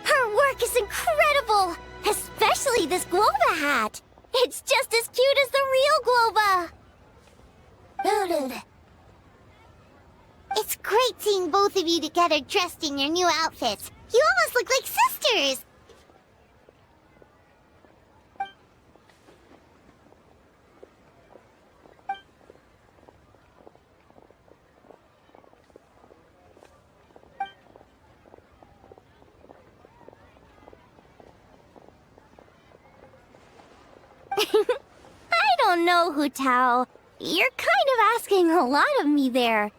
Her work is incredible! Especially this Globa hat! It's just as cute as the real Globa! It's great seeing both of you together dressed in your new outfits. You almost look like sisters! I don't know, Hu Tao. You're kind of asking a lot of me there.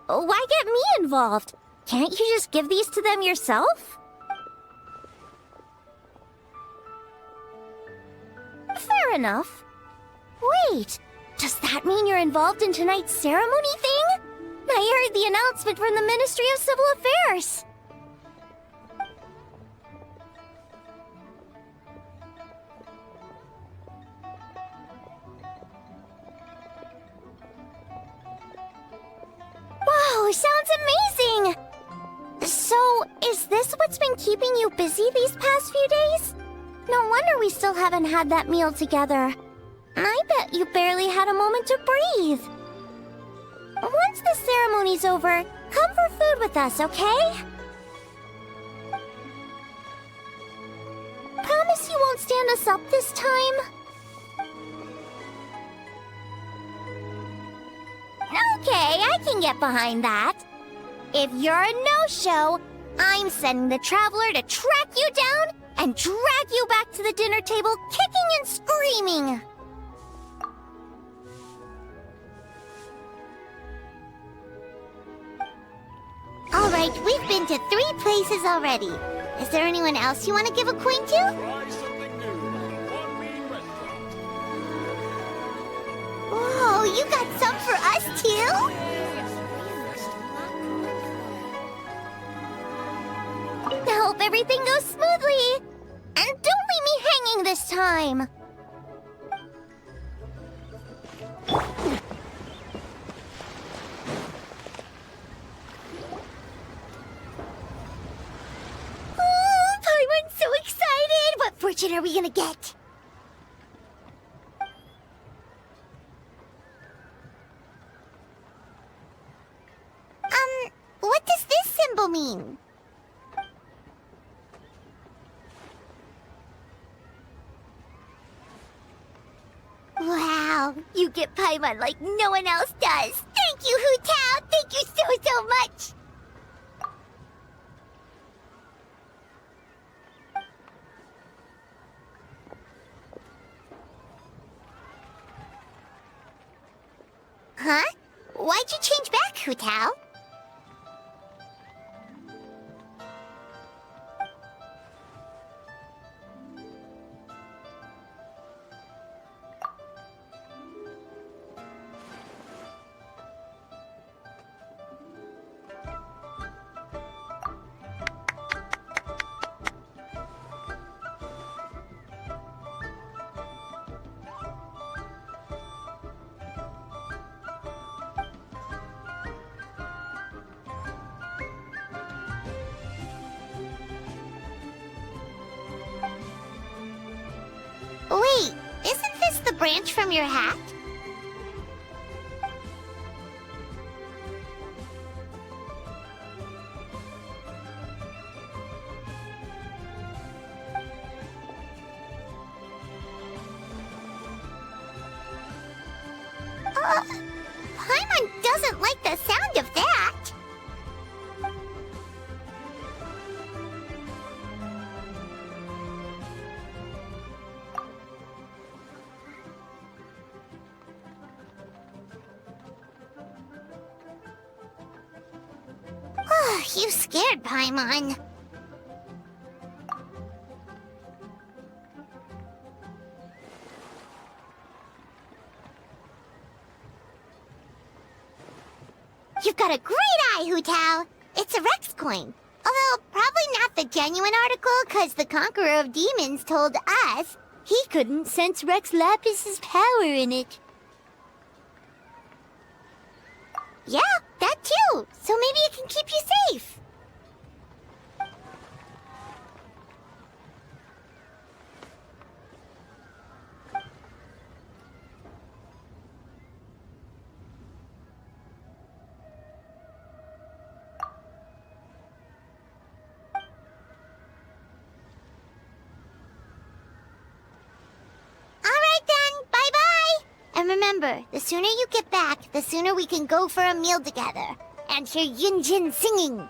Why get me involved? Can't you just give these to them yourself? Fair enough. Wait, does that mean you're involved in tonight's ceremony thing? I heard the announcement from the Ministry of Civil Affairs. Wow, sounds amazing! So, is this what's been keeping you busy these past few days? No wonder we still haven't had that meal together. I bet you barely had a moment to breathe. Once the ceremony's over, come for food with us, okay? Promise you won't stand us up this time? Okay, I can get behind that. If you're a no-show, I'm sending the Traveler to track you down and drag you back to the dinner table kicking and screaming. All right, we've been to 3 places already. Is there anyone else you want to give a coin to? Try something new. One mean restaurant. Whoa, you got some for us too? I hope everything goes smoothly. And don't leave me hanging this time. Paimon's so excited! What fortune are we gonna get? What does this symbol mean? Wow, you get Paimon like no one else does. Thank you, Hu Tao. Thank you so much. Huh? Why'd you change back, Hu Tao? Wait, isn't this the branch from your hat? Paimon doesn't like the sound of that. You scared Paimon. You've got a great eye, Hu Tao. It's a Rex coin. Although, probably not the genuine article, because the Conqueror of Demons told us he couldn't sense Rex Lapis's power in it. Yeah, that too. So maybe it can keep you safe. And remember, the sooner you get back, the sooner we can go for a meal together and hear Yunjin singing.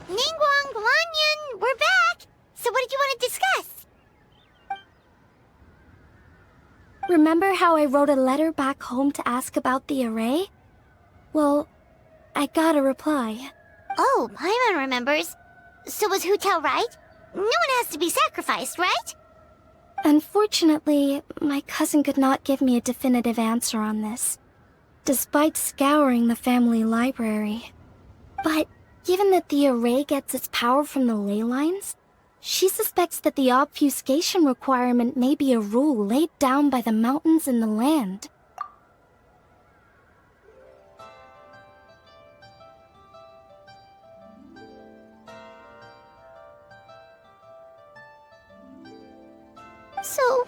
Ningguang, Guanyin, we're back! So what did you want to discuss? Remember how I wrote a letter back home to ask about the array? Well, I got a reply. Oh, Paimon remembers. So was Hu Tao right? No one has to be sacrificed, right? Unfortunately, my cousin could not give me a definitive answer on this, despite scouring the family library. But given that the array gets its power from the ley lines, she suspects that the obfuscation requirement may be a rule laid down by the mountains and the land. So,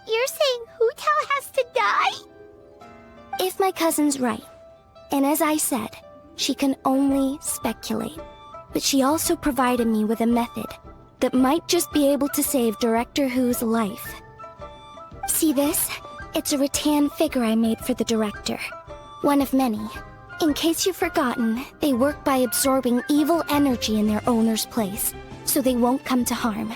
you're saying Hu Tao has to die? If my cousin's right, and as I said, she can only speculate, but she also provided me with a method that might just be able to save Director Hu's life. See this? It's a rattan figure I made for the director. One of many. In case you've forgotten, they work by absorbing evil energy in their owner's place, so they won't come to harm.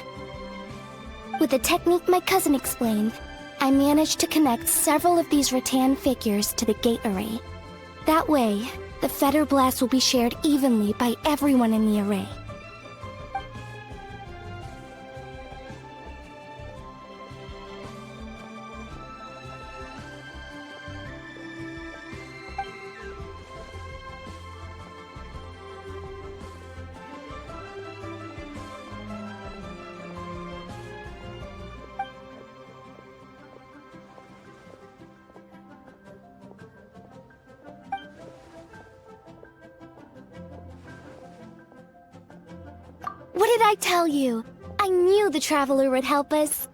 With the technique my cousin explained, I managed to connect several of these rattan figures to the gate array. That way, the fetter blast will be shared evenly by everyone in the array. What did I tell you? I knew the Traveler would help us.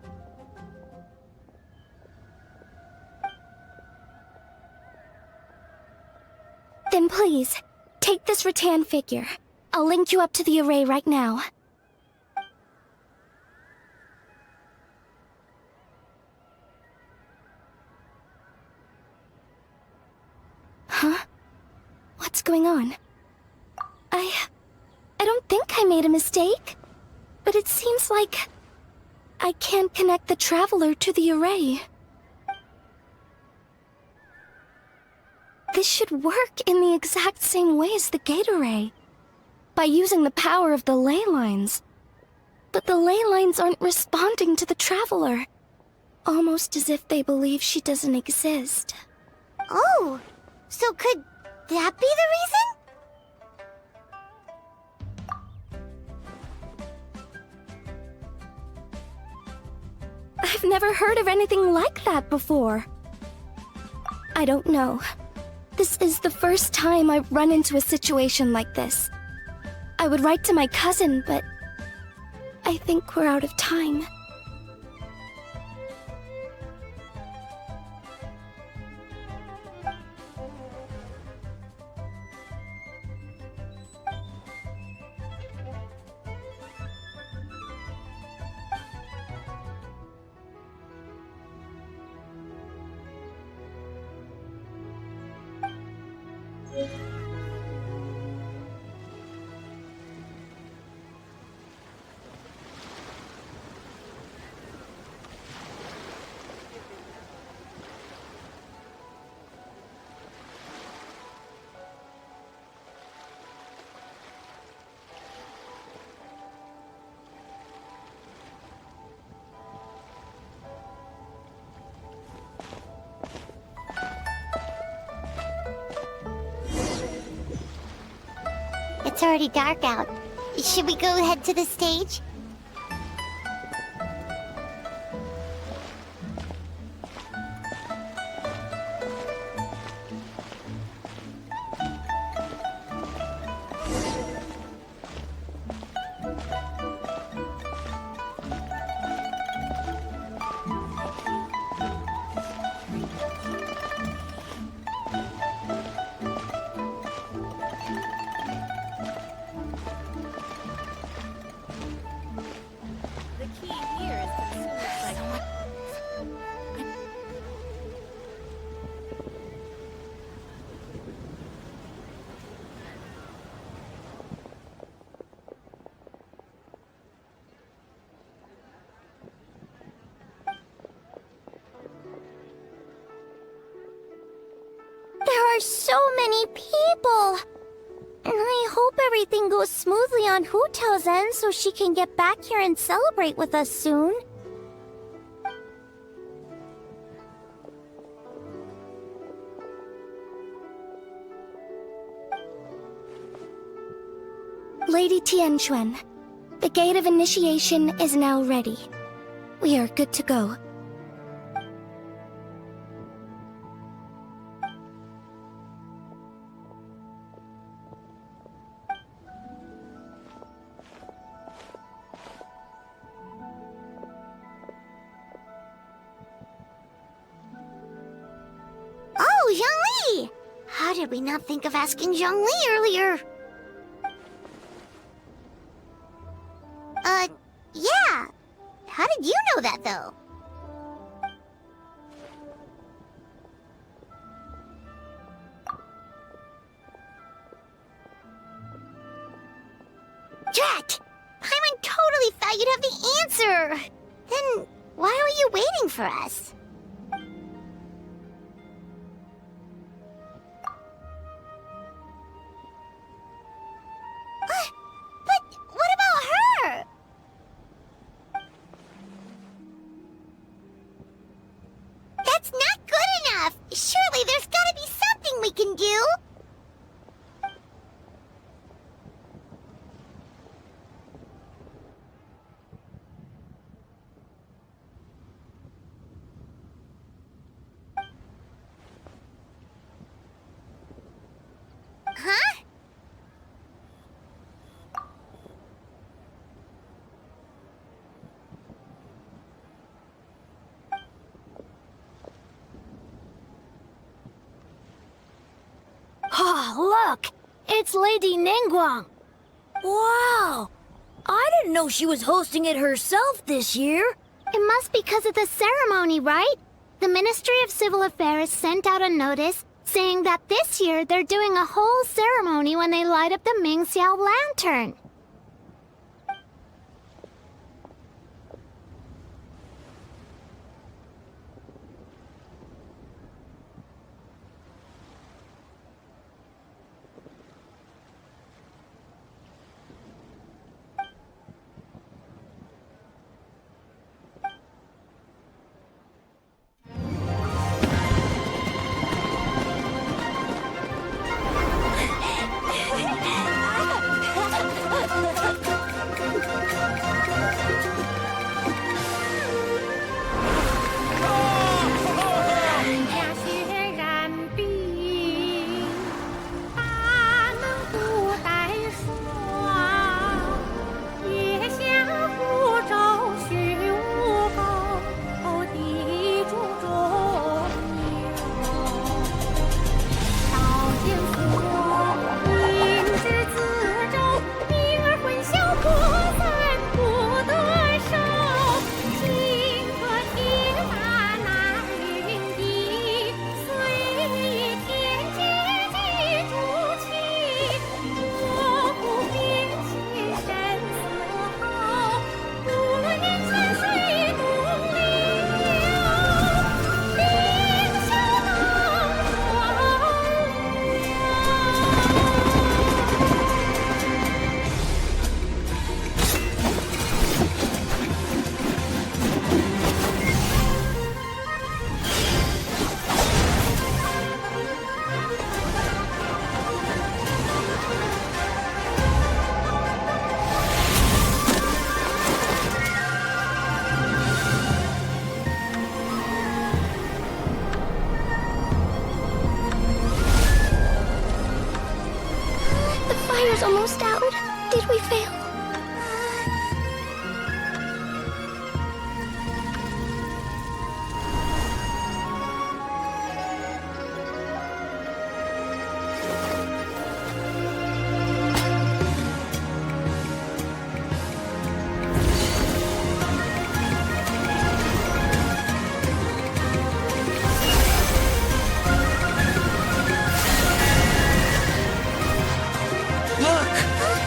Then please, take this rattan figure. I'll link you up to the array right now. Huh? What's going on? I don't think I made a mistake, but it seems like I can't connect the Traveler to the array. This should work in the exact same way as the gate array, by using the power of the ley lines. But the ley lines aren't responding to the Traveler, almost as if they believe she doesn't exist. Oh, so could that be the reason? I've never heard of anything like that before. I don't know. This is the first time I've run into a situation like this. I would write to my cousin, but I think we're out of time. It's already dark out. Should we go head to the stage? so many people. I hope everything goes smoothly on Hu Tao's end so she can get back here and celebrate with us soon. Lady Tianquan, the gate of initiation is now ready. We are good to go. Oh, Zhongli! How did we not think of asking Zhongli earlier? Yeah. How did you know that, though? Drat! Paimon totally thought you'd have the answer! Then why were you waiting for us? But what about her? That's not good enough! Surely there's gotta be something we can do! Huh? Oh, look! It's Lady Ningguang! Wow! I didn't know she was hosting it herself this year! It must be because of the ceremony, right? The Ministry of Civil Affairs sent out a notice saying that this year they're doing a whole ceremony when they light up the Mingxiao lantern. Fire's almost out. Did we fail? Look!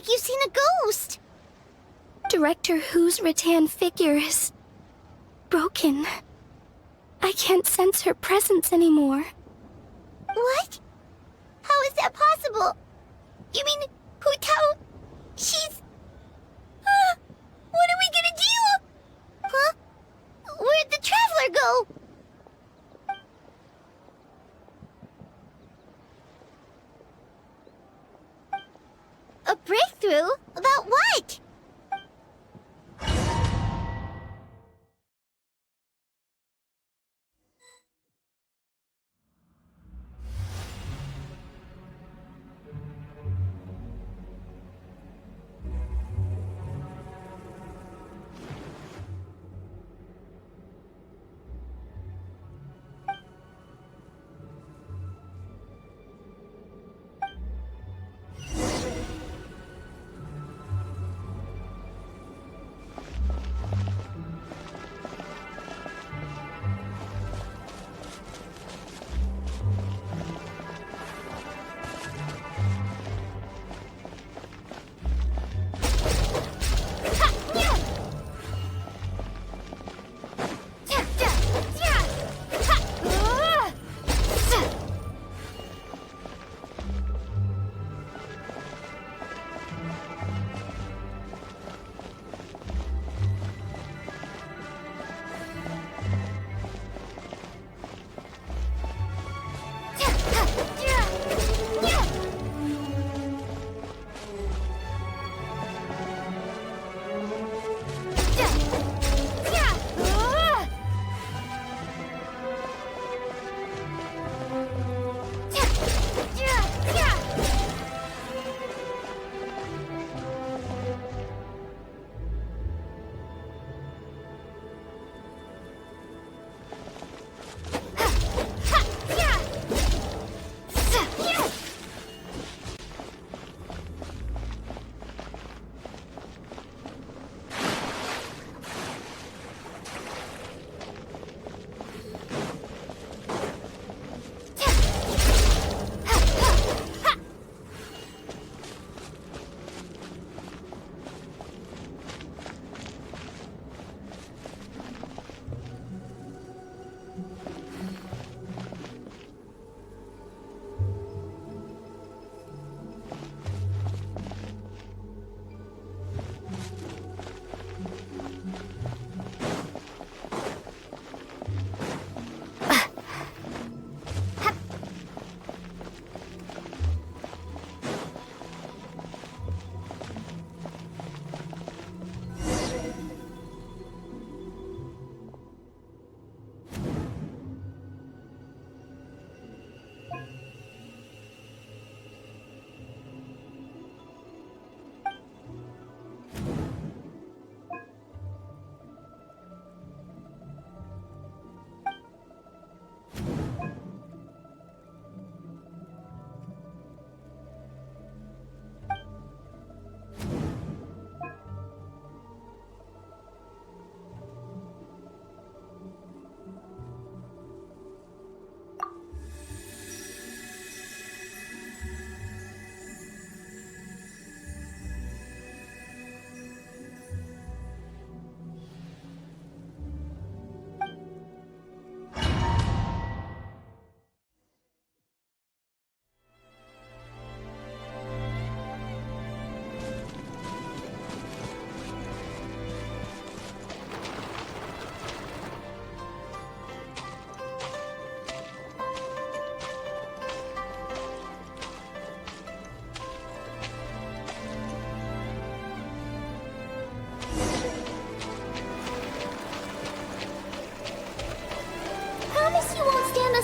like you've seen a ghost. Director Who's rattan figure is broken. I can't sense her presence anymore. What? How is that possible? You mean Hu Tao? She's... what are we gonna do? Huh? Where'd the Traveler go? A breakthrough? About what?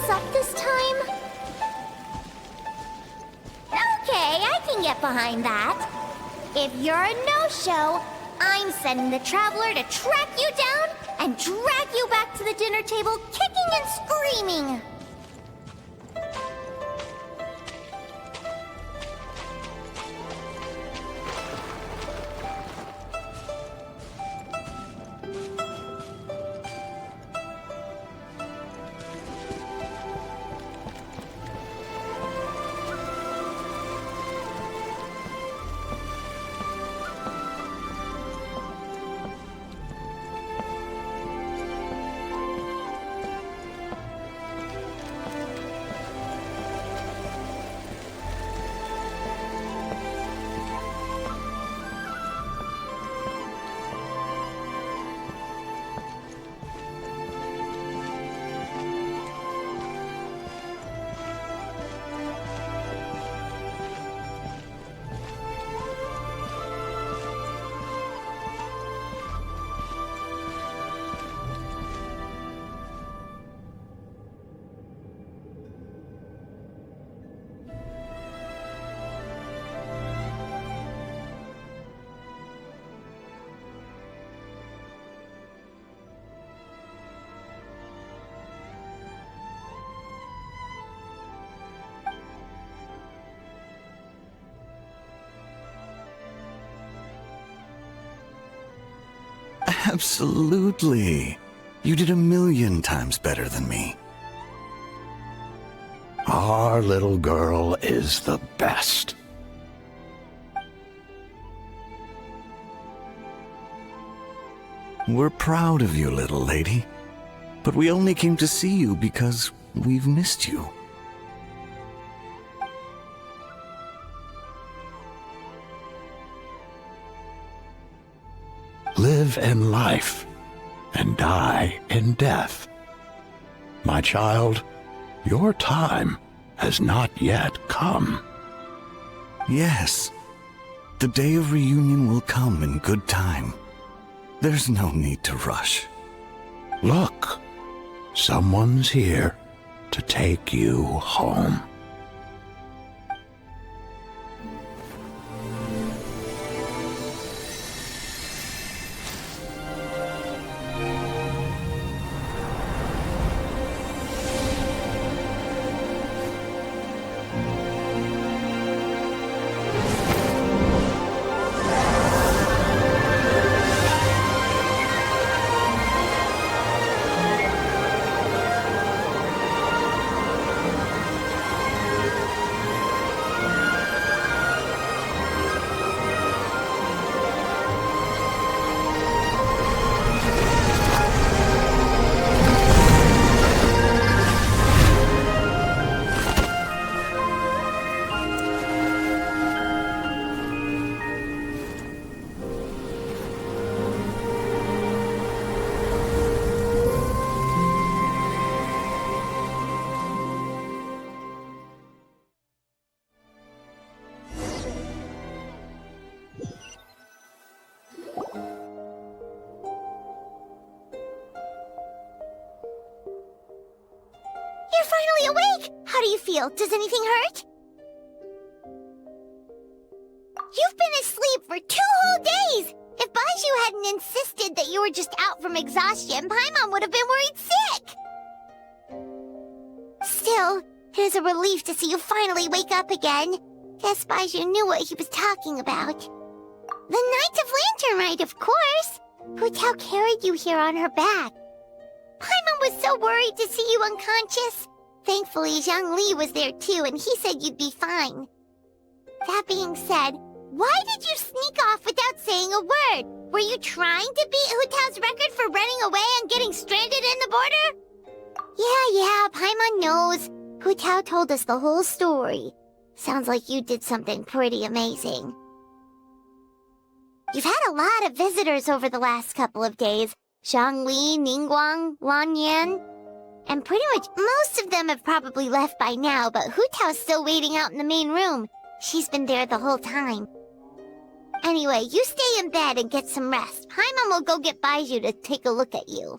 Up this time? Okay, I can get behind that. If you're a no-show, I'm sending the Traveler to track you down and drag you back to the dinner table kicking and screaming. Absolutely. You did 1,000,000 times better than me. Our little girl is the best. We're proud of you, little lady. But we only came to see you because we've missed you. Live in life and die in death. My child, your time has not yet come. Yes. The day of reunion will come in good time. There's no need to rush. Look, someone's here to take you home. You're finally awake! How do you feel? Does anything hurt? You've been asleep for 2 whole days! If Baiju hadn't insisted that you were just out from exhaustion, Paimon would have been worried sick! Still, it is a relief to see you finally wake up again. Guess Baiju knew what he was talking about. The Night of Lantern Rite, of course! Hu Tao carried you here on her back. Paimon was so worried to see you unconscious. Thankfully, Zhang Li was there too, and he said you'd be fine. That being said, why did you sneak off without saying a word? Were you trying to beat Hu Tao's record for running away and getting stranded in the border? Yeah, Paimon knows. Hu Tao told us the whole story. Sounds like you did something pretty amazing. You've had a lot of visitors over the last couple of days. Zhang Li, Ningguang, Lan Yan. And pretty much most of them have probably left by now, but Hu Tao's still waiting out in the main room. She's been there the whole time. Anyway, you stay in bed and get some rest. Paimon will go get Baiju to take a look at you.